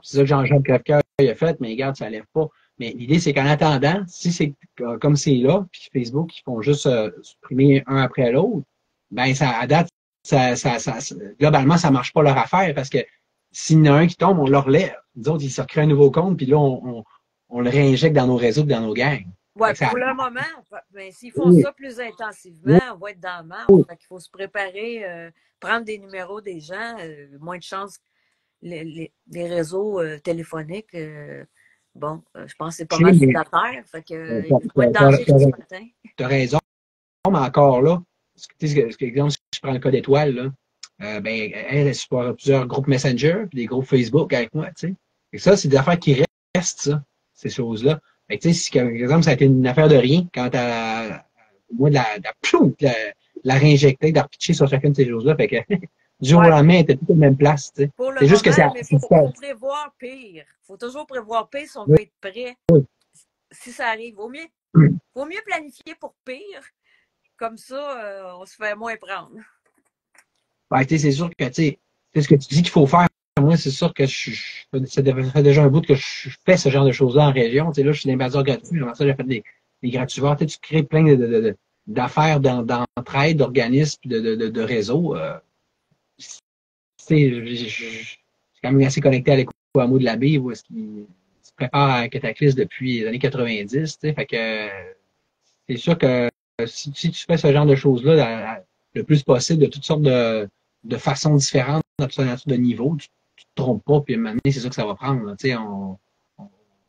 ça que Jean-Jacques Crèvecoeur a fait, mais regarde, ça ne lève pas. Mais l'idée, c'est qu'en attendant, si c'est comme c'est là, puis Facebook, ils font juste supprimer un après l'autre, ben à date, globalement, ça ne marche pas leur affaire parce que s'il y en a un qui tombe, on le relève. Nous autres, ils se recréent un nouveau compte, puis là, on le réinjecte dans nos réseaux et dans nos gangs. Oui, pour le moment, ben, s'ils font ça plus intensivement, on va être dans le marbre. Il faut se préparer, prendre des numéros des gens, moins de chances. Les réseaux téléphoniques, je pense que c'est pas mal sur la terre. Fait que, il faut être danger ce matin. Tu as raison, mais encore là, exemple, si je prends le cas d'Étoile, là, elle supporte plusieurs groupes Messenger puis des groupes Facebook avec moi, tu sais. Et ça, c'est des affaires qui restent, ça, ces choses-là. Fait que, tu sais, si, par exemple, ça a été une affaire de rien, quand moi, de la réinjecter, de la repitcher sur chacune de ces choses-là, fait que du jour au lendemain, elle était toutes à la même place, tu sais. C'est juste que ça. Il faut prévoir pire. Il faut toujours prévoir pire si on veut être prêt. Si ça arrive, vaut mieux planifier pour pire. Comme ça, on se fait moins prendre. Ouais, tu sais, c'est sûr que, tu sais, c'est ce que tu dis qu'il faut faire. Moi, c'est sûr que ça fait déjà un bout que je fais ce genre de choses-là en région. Tu sais, là, je suis l'ambassadeur gratuit. Avant ça, j'ai fait des grativores. Tu sais, tu crées plein d'affaires d'entraide, d'organismes, de réseaux. Tu sais, je suis quand même assez connecté à l'Éco-Hameau de la Baie, où est-ce qu'il se prépare à un cataclysme depuis les années 90. Tu sais, fait que c'est sûr que si tu fais ce genre de choses-là le plus possible, de toutes sortes de façons différentes, dans toutes sortes de niveaux, tu te trompes pas, puis à un moment donné, c'est ça que ça va prendre. Tu sais, on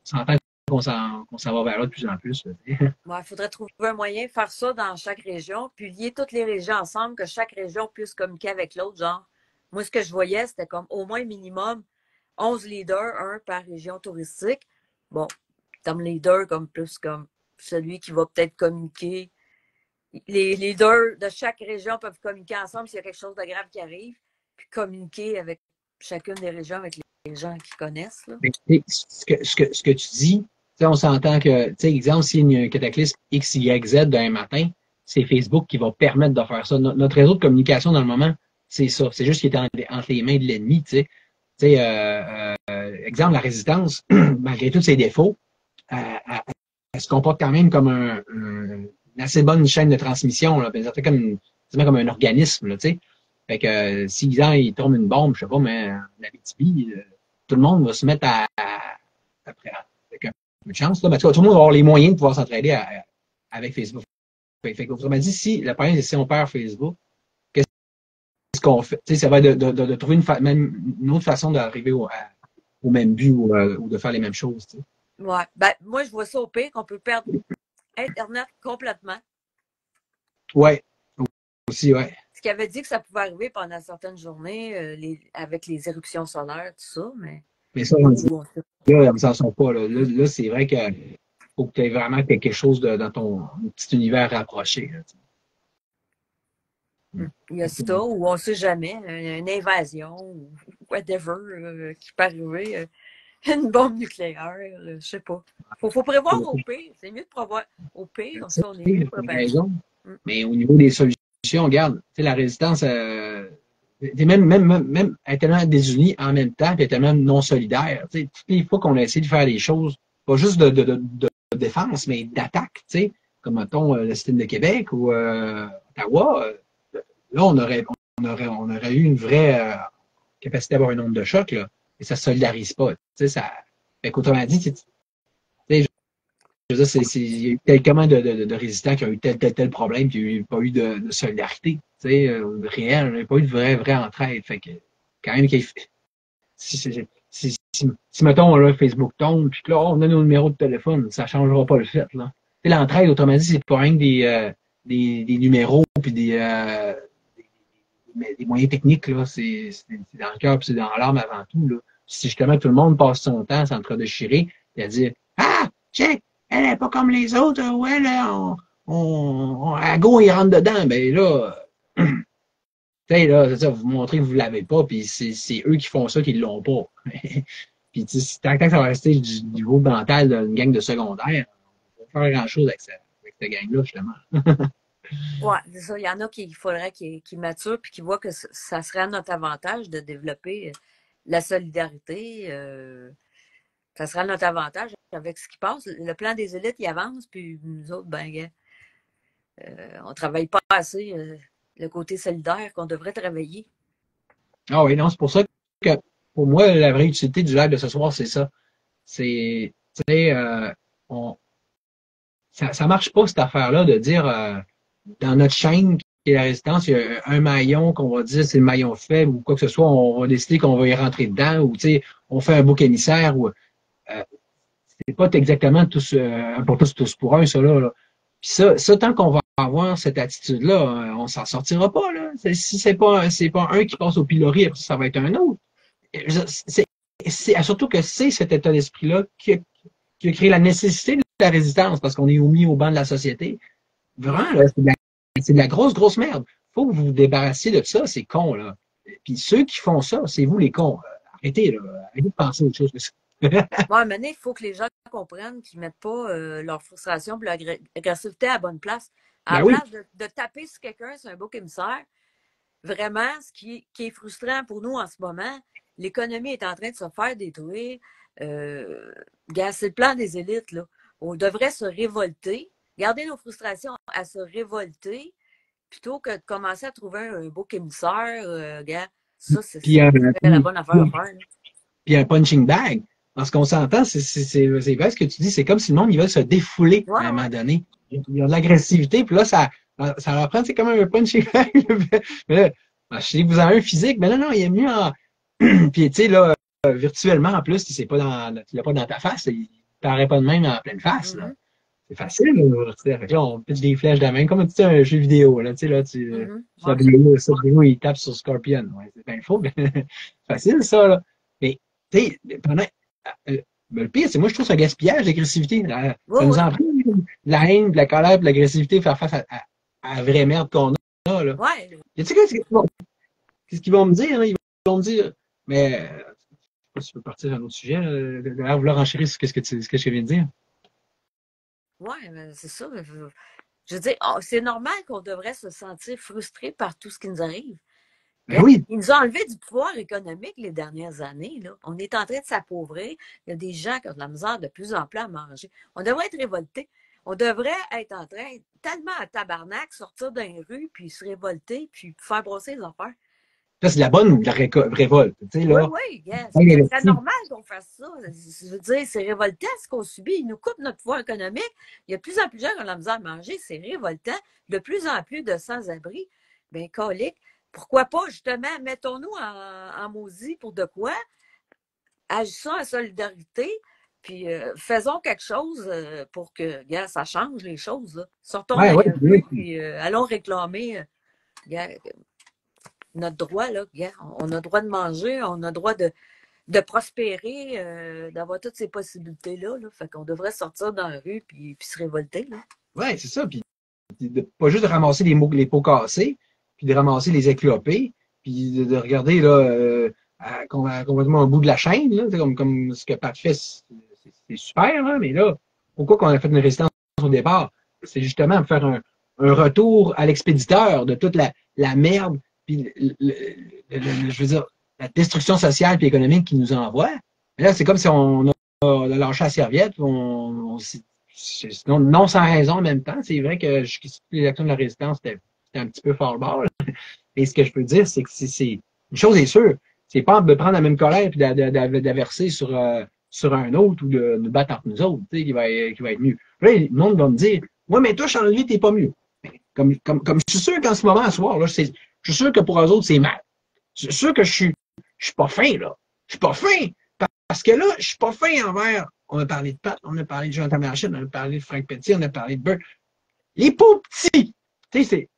s'entend qu'on s'en va vers là de plus en plus. Il faudrait trouver un moyen de faire ça dans chaque région, puis lier toutes les régions ensemble, que chaque région puisse communiquer avec l'autre. Genre, moi, ce que je voyais, c'était comme au moins minimum 11 leaders, un par région touristique. Bon, comme leader, comme plus comme celui qui va peut-être communiquer. Les leaders de chaque région peuvent communiquer ensemble s'il y a quelque chose de grave qui arrive, puis communiquer avec chacune des régions, avec les gens qui connaissent. Là. Ce que tu dis, on s'entend que, tu sais, exemple, s'il y a un cataclysme X, Y, Z d'un matin, c'est Facebook qui va permettre de faire ça. Notre réseau de communication, dans le moment, c'est ça. C'est juste qu'il est entre les mains de l'ennemi, tu sais. Exemple, la résistance, malgré tous ses défauts, elle se comporte quand même comme une assez bonne chaîne de transmission, là. Ça fait comme un organisme, là, tu sais. Fait que si il tombe une bombe, je sais pas, mais en Abitibi, tout le monde va se mettre après. Avec un peu de chance, là. Mais, tout le monde va avoir les moyens de pouvoir s'entraider avec Facebook. Fait que, autrement dit, si le problème, c'est si on perd Facebook, qu'est-ce qu'on fait? Tu sais, ça va être de trouver une autre façon d'arriver au même but ou de faire les mêmes choses, tu sais. Ouais. Ben, moi, je vois ça au pire qu'on peut perdre Internet complètement. Ouais. Aussi, ouais. Ce qui avait dit que ça pouvait arriver pendant certaines journées avec les éruptions solaires, tout ça, mais ça, on dit, là, ils s'en sont pas. Là, c'est vrai qu'il faut que tu aies vraiment quelque chose dans ton petit univers rapproché. Là, il y a ça, ou on ne sait jamais, une invasion, ou whatever, qui peut arriver, une bombe nucléaire, je sais pas. Faut prévoir au pire. C'est mieux de prévoir au pire, comme ça on est mieux préparé. Mais au niveau des solutions, regarde, la résistance, même elle est tellement désunie en même temps, puis elle est tellement non solidaire. Tu sais, toutes les fois qu'on a essayé de faire des choses, pas juste de défense, mais d'attaque, tu sais, comme mettons le système de Québec ou Ottawa, là, on aurait eu une vraie capacité d'avoir une onde de choc, là, et ça ne solidarise pas. Tu sais, ça. Fait qu'autrement dit, tu sais, je veux dire, il y a eu tellement de résistants qui ont eu tel problème, qu'il n'y a eu pas eu de solidarité, tu sais, réelle, il n'y a pas eu de vraie entraide. Fait que, quand même, si mettons, là, Facebook tombe, puis que là, on a nos numéros de téléphone, ça ne changera pas le fait, là. Tu sais, l'entraide, autrement dit, c'est pas rien que des numéros, puis des moyens techniques, là. C'est dans le cœur, puis c'est dans l'âme avant tout, là. Si justement tout le monde passe son temps à s'entre-déchirer, et à dire, ah, check! Elle n'est pas comme les autres, ouais, là, à go, il rentre dedans. Ben là, tu sais, là, c'est ça, vous montrez que vous ne l'avez pas, puis c'est eux qui font ça, qui ne l'ont pas. Puis, tant que ça va rester du niveau mental d'une gang de secondaire, on va pas faire grand-chose avec cette gang-là, justement. Ouais, c'est ça. Il y en a qui faudrait qu'ils maturent puis qui voient que ça serait à notre avantage de développer la solidarité. Ça sera notre avantage avec ce qui passe. Le plan des élites, il avance, puis nous autres, ben, on ne travaille pas assez le côté solidaire qu'on devrait travailler. Ah oui, non, c'est pour ça que, pour moi, la vraie utilité du live de ce soir, c'est ça. C'est, tu sais, ça marche pas, cette affaire-là, de dire, dans notre chaîne qui est la résistance, il y a un maillon qu'on va dire c'est le maillon faible ou quoi que ce soit, on va décider qu'on va y rentrer dedans, ou, tu sais, on fait un bouc émissaire, ou c'est pas exactement tous pour tous pour un, ça là. Puis ça, tant qu'on va avoir cette attitude-là, on s'en sortira pas, là. Si c'est pas un qui passe au pilori, après ça va être un autre. Surtout que c'est cet état d'esprit-là qui a créé la nécessité de la résistance, parce qu'on est mis au banc de la société. Vraiment, là, c'est de la grosse merde. Faut que vous vous débarrassiez de ça, c'est con, là. Puis ceux qui font ça, c'est vous les cons. Arrêtez, là. Arrêtez de penser à autre chose que ça. Ouais, maintenant, il faut que les gens comprennent qu'ils ne mettent pas leur frustration et leur agressivité à la bonne place. À la place de taper sur quelqu'un, c'est un beau émissaire. Vraiment, ce qui est frustrant pour nous en ce moment, l'économie est en train de se faire détruire. C'est le plan des élites, là. On devrait se révolter, garder nos frustrations à se révolter, plutôt que de commencer à trouver un beau émissaire. Ça, c'est la bonne affaire à faire. Puis un punching bag. Parce qu'on s'entend, c'est vrai ce que tu dis, c'est comme si le monde, ils veulent se défouler à un moment donné. Il y a de l'agressivité, puis là, ça leur prend, c'est comme un punching bag. Mais là, je sais que vous avez un physique, mais non, il est mieux en. Puis, tu sais, là, virtuellement, en plus, tu l'as pas dans ta face, il paraît pas de même en pleine face, là. C'est facile, là. On pitch des flèches de la main, comme tu sais, un jeu vidéo, là. Tu sais, là, Sub-Zero, il tape sur Scorpion. Ouais, c'est bien faux, mais facile, ça, là. Mais, tu sais, le pire, c'est moi, je trouve ça un gaspillage d'agressivité. Ça nous en prend de la haine, de la colère, de l'agressivité, faire face à la vraie merde qu'on a, là. Ouais. Tu sais, qu'est-ce qu'ils vont me dire, là? Ils vont me dire, mais, je sais pas si tu peux partir sur un autre sujet, là, vouloir enchérir sur ce que je viens de dire. Oui, c'est ça. Je veux dire, c'est normal qu'on devrait se sentir frustré par tout ce qui nous arrive. Ben oui. Ils nous ont enlevé du pouvoir économique les dernières années. Là. On est en train de s'appauvrir. Il y a des gens qui ont de la misère de plus en plus à manger. On devrait être révoltés. On devrait être en train, tellement à tabarnak, sortir dans les rues, puis se révolter, puis faire brosser les affaires. Ça, c'est de la bonne révolte. Tu sais, là. Oui, c'est normal qu'on fasse ça. Je veux dire, c'est révoltant ce qu'on subit. Ils nous coupent notre pouvoir économique. Il y a de plus en plus de gens qui ont de la misère à manger. C'est révoltant. De plus en plus de sans-abri. Bien, colique. Pourquoi pas, justement, mettons-nous en maudit pour de quoi? Agissons en solidarité, puis faisons quelque chose pour que, gars, ça change les choses. Là. Sortons de la rue, puis allons réclamer notre droit. Là, gars. On a le droit de manger, on a le droit de prospérer, d'avoir toutes ces possibilités-là. Là. Fait qu'on devrait sortir dans la rue puis se révolter. Oui, c'est ça. Puis pas juste de ramasser les pots cassés, puis de ramasser les éclopés, puis de regarder là, complètement au bout de la chaîne, là, comme ce que Pat fait, c'est super, hein, mais là, pourquoi qu'on a fait une résistance au départ? C'est justement faire un retour à l'expéditeur de toute la merde, puis je veux dire, la destruction sociale et économique qu'ils nous envoient. Mais là, c'est comme si on a lâché la serviette, non sans raison en même temps. C'est vrai que les actions de la résistance, c'était un petit peu fort bord. Mais ce que je peux dire, c'est que une chose est sûre, c'est pas de prendre la même colère et de verser sur un autre ou de nous battre entre nous autres, tu sais, qui va être mieux. Là, le monde va me dire, ouais, mais toi, Charles-Louis, t'es pas mieux. Comme je suis sûr qu'en ce moment, à soir, là, je suis sûr que pour eux autres, c'est mal. Je suis sûr que je suis pas fin, là. Je suis pas fin. Parce que là, je suis pas fin envers. On a parlé de Pat, on a parlé de Jonathan Marchand, on a parlé de Frank Petit, on a parlé de Burt. Les pauvres petits. Tu sais,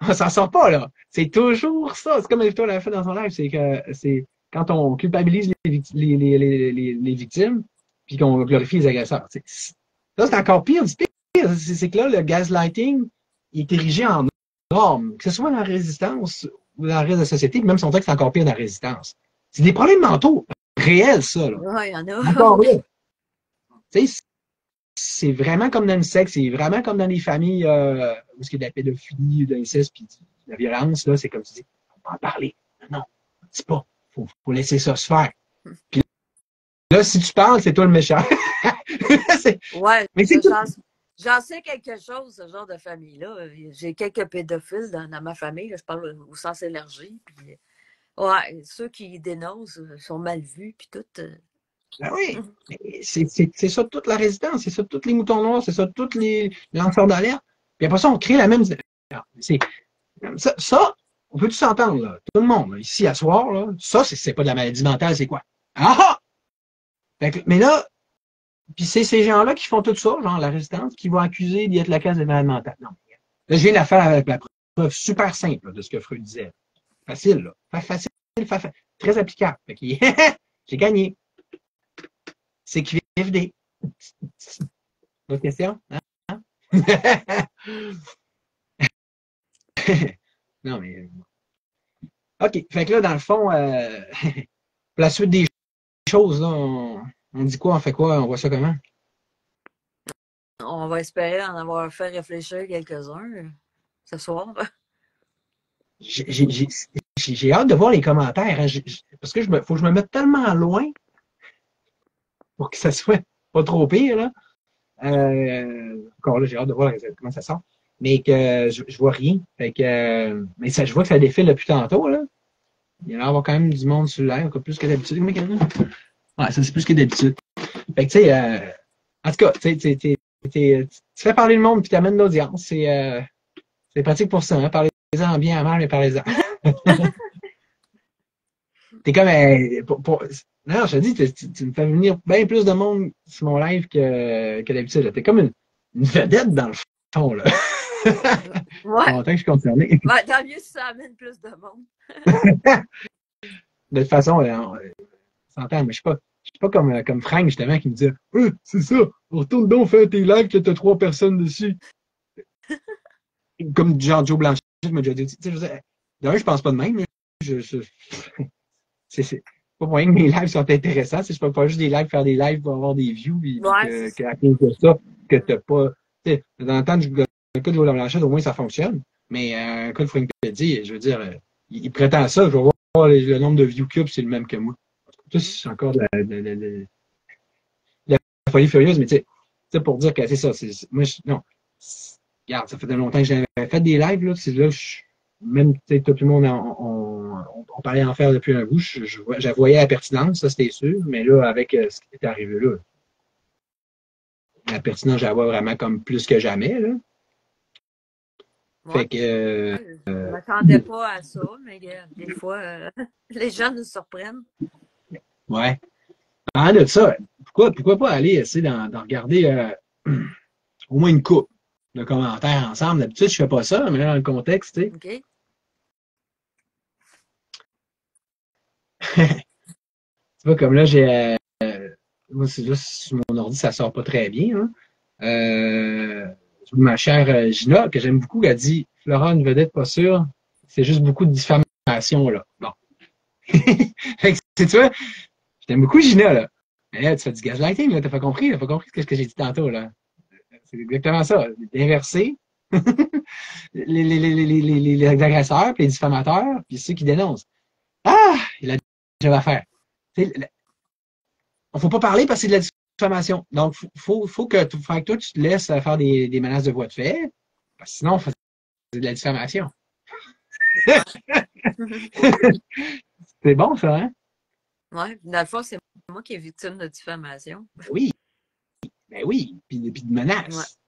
on s'en sort pas, là. C'est toujours ça. C'est comme Victor l'a fait dans son live, c'est quand on culpabilise les victimes, puis qu'on glorifie les agresseurs. Là, c'est encore pire du pire. C'est que là, le gaslighting est érigé en norme, que ce soit dans la résistance ou dans le reste de la société, même si on dit que c'est encore pire dans la résistance. C'est des problèmes mentaux réels, ça. Là. Oui, il y en a. Encore là. Tu sais, c'est vraiment comme dans le sexe, c'est vraiment comme dans les familles où il y a de la pédophilie, de l'inceste, puis de la violence, là, c'est comme tu dis, on peut en parler. Non, c'est pas. Faut laisser ça se faire. Puis là, si tu parles, c'est toi le méchant. Ouais, mais c'est j'en sais quelque chose, ce genre de famille-là. J'ai quelques pédophiles dans ma famille, là, je parle au sens élargi. Puis, ouais, ceux qui dénoncent sont mal vus, puis tout. Ben oui, c'est ça toute la résistance, c'est ça tous les moutons noirs, c'est ça tous les lanceurs d'alerte. Puis après ça, on crée la même. Ça, on peut tous s'entendre, là. Tout le monde, là, ici à soir, là, ça, c'est pas de la maladie mentale, c'est quoi? Ah! Mais là, puis c'est ces gens-là qui font tout ça, genre la résistance, qui vont accuser d'y être la case des malades mentales. Non. Là, je viens de la faire avec la preuve super simple là, de ce que Freud disait. Facile, là. Facile, très applicable. Fait que, j'ai gagné. C'est QFD. D'autres questions? Hein? Non, mais. OK. Fait que là, dans le fond, pour la suite des choses, là, on dit quoi, on fait quoi, on voit ça comment? On va espérer en avoir fait réfléchir quelques-uns ce soir. J'ai hâte de voir les commentaires, hein, parce que faut que je me mette tellement loin pour que ça soit pas trop pire. Là. Encore là, j'ai hâte de voir comment ça sort. Mais que je vois rien. Fait que, mais ça, je vois que ça défile depuis tantôt. Là. Il y en a quand même du monde sur l'air, encore plus que d'habitude. Ouais, ça c'est plus que d'habitude. Fait que tu sais, en tout cas, tu fais parler le monde puis tu amènes l'audience. C'est pratique pour ça, hein? Parlez-en bien à mal, mais parlez-en. T'es comme non, je te dis, tu me fais venir bien plus de monde sur mon live que d'habitude. T'es comme une vedette dans le fond, là. Ouais. Longtemps que je suis concerné. Ouais, tant mieux si ça amène plus de monde. De toute façon, on s'entend, mais je suis pas comme Frank, justement, qui me dit c'est ça, retourne donc faire tes lives que t'as 3 personnes dessus. Comme genre Joe Blanchet m'a déjà dit. D'ailleurs, je pense pas de même, mais c'est pas moyen que mes lives sont intéressants. Je peux pas juste des lives, faire des lives pour avoir des views, puis qu'à cause de ça, que t'as pas. Dans le temps, dans le cas de Joe Blanchet, au moins ça fonctionne. Mais un cas de Frank Petit, je veux dire, il prétend ça, je vais voir le nombre de views cubes, c'est le même que moi. C'est encore de la folie furieuse, mais tu sais, pour dire que c'est ça. Moi, non. Regarde, ça fait longtemps que j'avais fait des lives, là. C'est là, même, tu sais, tout le monde, on parlait en faire depuis un bout. Je voyais la pertinence, ça, c'était sûr. Mais là, avec ce qui est arrivé là, la pertinence, je la vois vraiment comme plus que jamais, là. Ouais. Fait que. Je ne m'attendais pas à ça, mais des fois, les gens nous surprennent. Ouais. En de ça, pourquoi pas aller essayer d'en regarder au moins une coupe de commentaires ensemble. D'habitude, je fais pas ça, mais là, dans le contexte, tu sais. OK. Tu vois, comme là, j'ai. Moi, là, sur mon ordi, ça sort pas très bien. Hein. Ma chère Gina, que j'aime beaucoup, elle dit Flora, une vedette pas sûre, c'est juste beaucoup de diffamation, là. Bon. Fait que, tu vois, j'aime beaucoup Gina, là. Mais là, tu fais du gaslighting, là. T'as pas compris ce que j'ai dit tantôt, là. C'est exactement ça. D'inverser, les agresseurs, puis les diffamateurs, puis ceux qui dénoncent. Ah! Il a déjà à faire. Il ne faut pas parler parce que c'est de la diffamation. Donc, faut que toi, tu te laisses faire des menaces de voie de fait. Parce que sinon, c'est de la diffamation. C'est bon, ça, hein? Oui, dans le fond, c'est moi qui est victime de diffamation. Oui. Ben oui. Puis de menaces.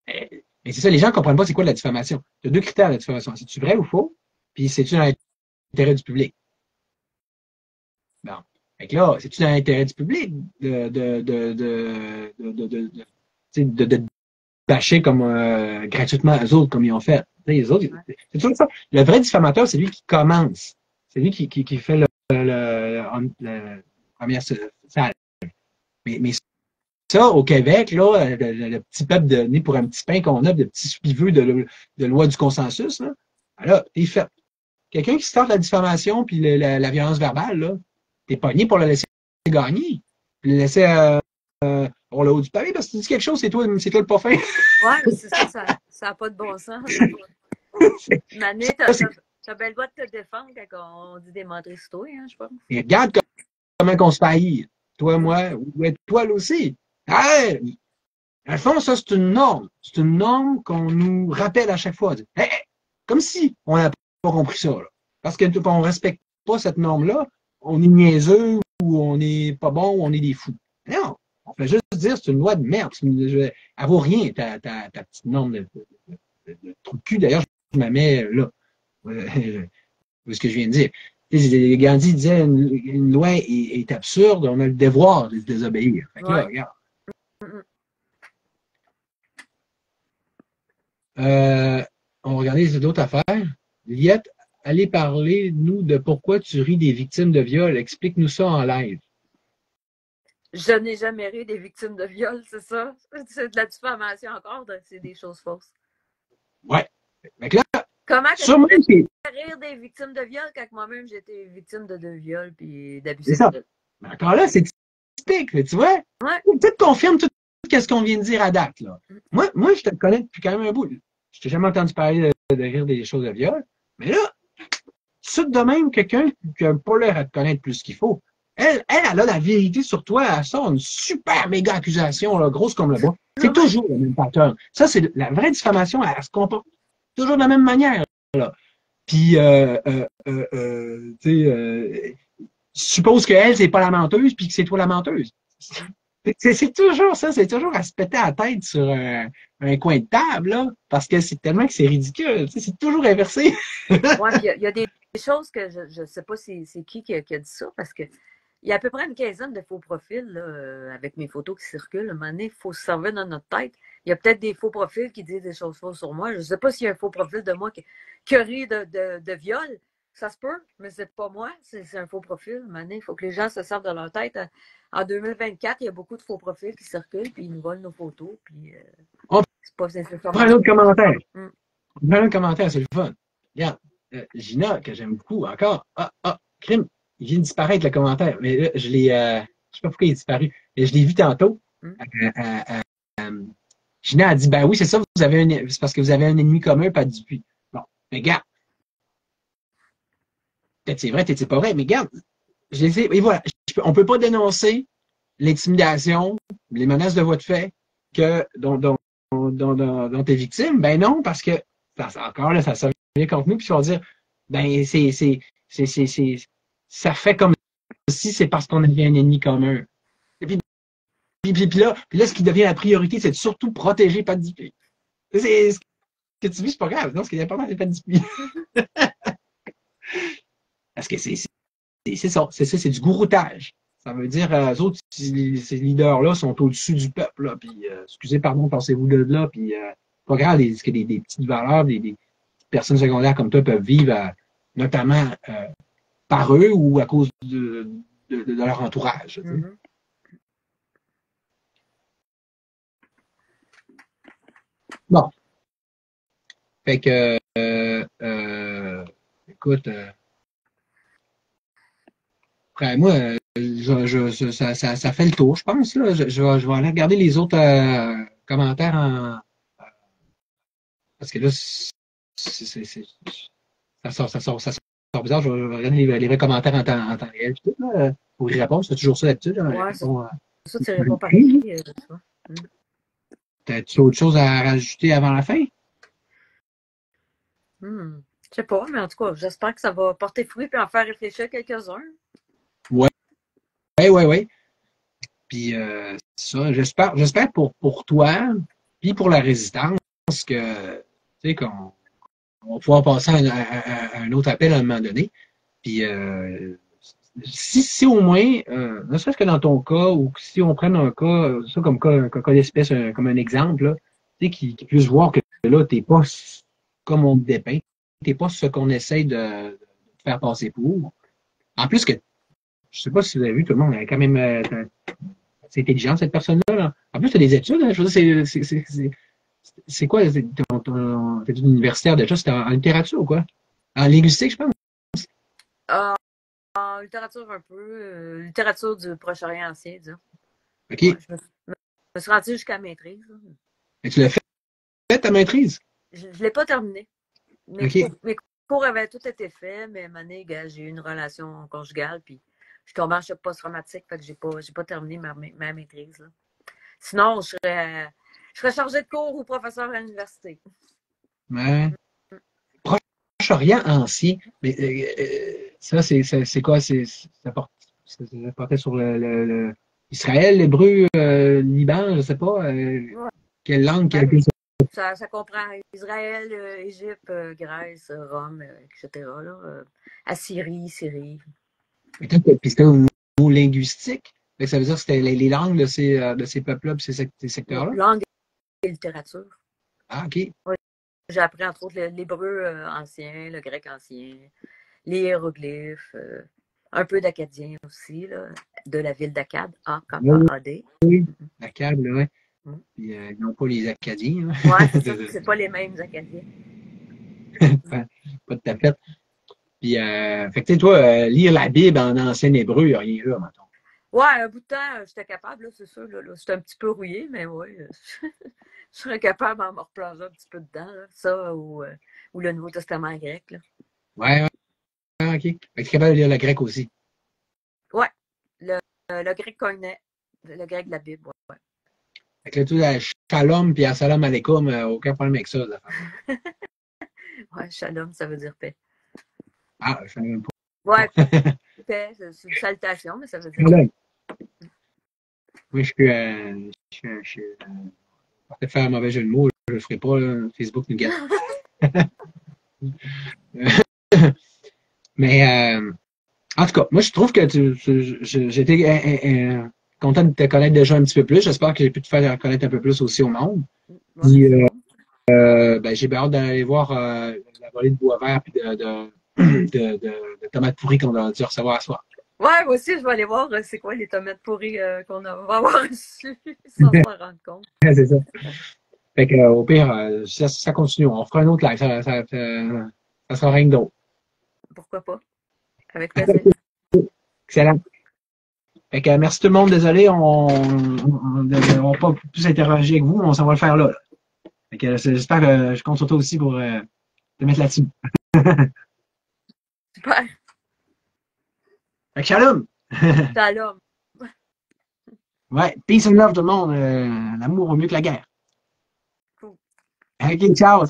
Ouais. Mais c'est ça, les gens ne comprennent pas c'est quoi de la diffamation. Il y a deux critères de la diffamation. C'est-tu vrai ou faux? Puis c'est-tu dans l'intérêt du public? Bon. Fait que là, c'est-tu dans l'intérêt du public de bâcher comme gratuitement eux autres, comme ils ont fait? Les autres, c'est toujours ça. Le vrai diffamateur, c'est lui qui commence. C'est lui qui fait le première salle. Mais ça, au Québec, là, le petit peuple né pour un petit pain qu'on a, de petits suiveux de loi du consensus, là, alors, t'es fait. Quelqu'un qui starte la diffamation puis la violence verbale, là, t'es pogné pour le laisser gagner. Puis le laisser pour le haut du pavé, parce que tu dis quelque chose, c'est toi le pas fin. Oui, c'est ça n'a pas de bon sens. Mané, t'as belle voix de te défendre quand on dit des menteries sur toi, hein, je pense. Et regarde comment on se fait haïr. Toi, moi, ou toi aussi. Hey! À fond, ça, c'est une norme. C'est une norme qu'on nous rappelle à chaque fois. Hey, comme si on n'a pas compris ça. Là. Parce qu'on ne respecte pas cette norme-là, on est niaiseux ou on n'est pas bon ou on est des fous. Non, on fait juste dire c'est une loi de merde. Elle vaut rien, ta petite norme de trou de cul. D'ailleurs, je me mets là. Ce que je viens de dire. Gandhi disait une loi est absurde, on a le devoir de désobéir. Fait que là, regarde. On regardait d'autres affaires. Liette, allez parler, nous, de pourquoi tu ris des victimes de viol. Explique-nous ça en live. Je n'ai jamais ri des victimes de viol, c'est ça? C'est de la diffamation encore, c'est des choses fausses. Ouais. Fait que là, comment que sûrement tu peux rire des victimes de viol quand moi-même j'étais victime de viol et d'abus sexuels? Mais encore là, c'est typique, tu vois? Ouais. Peut-être confirme tout ce qu'on vient de dire à date. Là. Moi, je te connais depuis quand même un bout. Je t'ai jamais entendu parler de rire des choses de viol. Mais là, c'est de même quelqu'un qui n'a pas l'air à te connaître plus qu'il faut. Elle a la vérité sur toi. Elle sort une super méga accusation, là, grosse comme le bras. C'est toujours le même pattern. Ça, c'est la vraie diffamation. Elle se comporte toujours de la même manière. Là. Puis, suppose qu'elle, c'est pas la menteuse, puis que c'est toi la menteuse. C'est toujours ça, c'est toujours à se péter la tête sur un coin de table, là, parce que c'est tellement que c'est ridicule. C'est toujours inversé. Oui, il y a des choses que je ne sais pas c'est qui a dit ça, parce que il y a à peu près une quinzaine de faux profils là, avec mes photos qui circulent. À un moment donné, il faut se servir dans notre tête. Il y a peut-être des faux profils qui disent des choses fausses sur moi. Je ne sais pas s'il y a un faux profil de moi qui rit de viol. Ça se peut, mais c'est pas moi. C'est un faux profil. À un moment donné, il faut que les gens se servent dans leur tête. En 2024, il y a beaucoup de faux profils qui circulent, puis ils nous volent nos photos. Puis, c'est pas On prend un autre commentaire. On prend un autre commentaire, c'est le fun. Regarde, Gina, que j'aime beaucoup, encore. Crime. Il vient de disparaître le commentaire. Mais là, je l'ai. Je sais pas pourquoi il est disparu. Mais je l'ai vu tantôt. Gina a dit ben oui, c'est ça, c'est parce que vous avez un ennemi commun, pas de Dupuis. Bon, mais regarde. Peut-être c'est vrai, peut-être c'est pas vrai, mais regarde. Je les ai, et voilà. On peut pas dénoncer l'intimidation, les menaces de voie de fait dont t'es victime. Ben non, parce que encore là, ça vient contre nous, puis ils vont dire ben ça fait comme si c'est parce qu'on avait un ennemi commun. Et puis là, ce qui devient la priorité, c'est de surtout protéger Pat Dupuis. Ce que tu vis, c'est pas grave. Non, ce qui est important, c'est Pat Dupuis. Parce que c'est ça. C'est du gouroutage. Ça veut dire, eux autres, ces leaders-là sont au-dessus du peuple. Là, puis, excusez, pardon, pensez-vous de là. Puis, pas grave, des petites valeurs, des personnes secondaires comme toi peuvent vivre, notamment par eux ou à cause de leur entourage. Bon. Fait que, écoute, après moi, ça fait le tour, je pense. Là. Je vais aller regarder les autres commentaires Parce que là, ça sort bizarre. Je vais regarder les vrais commentaires en temps réel. Puis tout, là, pour y répondre, c'est toujours ça d'habitude. Ouais, ça, tu réponds par écrit. Tu vois. T'as-tu autre chose à rajouter avant la fin? Je sais pas, mais en tout cas, j'espère que ça va porter fruit et en faire réfléchir quelques-uns. Oui. Oui. Puis ça, j'espère pour toi, puis pour la résistance, que tu sais qu'on va pouvoir passer à un autre appel à un moment donné. Puis si au moins, ne serait-ce que dans ton cas, ou si on prenne un cas, ça comme cas d'espèce, comme un exemple, là, tu sais, qui puisse voir que là, t'es pas comme on te dépeint, t'es pas ce qu'on essaye de faire passer pour. En plus que, je sais pas si vous avez vu, tout le monde a quand même, c'est intelligent, cette personne-là. Là. En plus, tu as des études, hein, je veux dire, c'est quoi, t'es une universitaire déjà, c'était en littérature ou quoi? En linguistique, je pense. En littérature un peu, littérature du Proche-Orient ancien, disons. OK. Ouais, je me suis rendue jusqu'à maîtrise. Et tu l'as fait ta maîtrise? Je ne l'ai pas terminé. OK. Mes cours avaient tout été faits, mais à un moment donné, j'ai eu une relation conjugale, puis je suis tombée en choc post-traumatique, fait que j'ai pas terminé ma maîtrise. Là. Sinon, je serais chargée de cours ou professeur à l'université. Ouais. Proche-Orient ancien. Mais ça, c'est quoi? Ça portait sur Israël, l'hébreu, Liban, je sais pas. Ouais. Quelle langue, Ça comprend Israël, Égypte, Grèce, Rome, etc. Là, Assyrie, Syrie. Puis c'était au niveau linguistique. Ça veut dire que c'était les langues de ces peuples-là et ces secteurs-là? Langue et littérature. Ah, OK. Oui. J'ai appris entre autres l'hébreu ancien, le grec ancien, les hiéroglyphes, un peu d'acadien aussi, là, de la ville d'Akkad, A-K-A-D. Oui, l'Akkad, oui. Mm. Puis ils n'ont pas les Acadiens. Hein. Oui, c'est ça. C'est pas les mêmes Acadiens. Pas de tapette. Puis, fait que, tu sais, toi, lire la Bible en ancien hébreu, il n'y a rien là, mettons. Ouais, un bout de temps, j'étais capable, là, c'est sûr. Là, c'était un petit peu rouillé, mais oui, je serais capable d'en me replonger un petit peu dedans. Là, ça ou le Nouveau Testament grec. Là. Ouais, OK. Fait que tu es capable de lire le grec aussi. Ouais, le grec koiné, le grec de la Bible. Ouais. Fait que là, tout à shalom puis à salam alaikum, aucun problème avec ça. Ouais, shalom, ça veut dire paix. Ah, je ne sais même pas. Ouais, paix, c'est une salutation, mais ça veut dire Shalom. Oui, je suis pour faire un mauvais jeu de mots, je ne le ferai pas, là, Facebook nous gâte. Mais en tout cas, moi je trouve que j'étais content de te connaître déjà un petit peu plus. J'espère que j'ai pu te faire connaître un peu plus aussi au monde. Puis, ben, j'ai bien hâte d'aller voir la volée de bois vert et de tomates pourries qu'on a dû recevoir ce soir. Ouais, moi aussi, je vais aller voir c'est quoi les tomates pourries qu'on va avoir reçues sans s'en rendre compte. C'est ça. Fait que, au pire, ça continue. On fera un autre live. Ça sera rien d'autre. Pourquoi pas? Avec plaisir. Excellent. Fait que, merci tout le monde. Désolé, on n'a pas pu s'interroger avec vous. On s'en va le faire là. Fait que, j'espère que je compte sur toi aussi pour te mettre là-dessus. Super. Fait que, shalom! Shalom. Ouais, peace and love tout le monde. L'amour vaut mieux que la guerre. Cool. OK, ciao!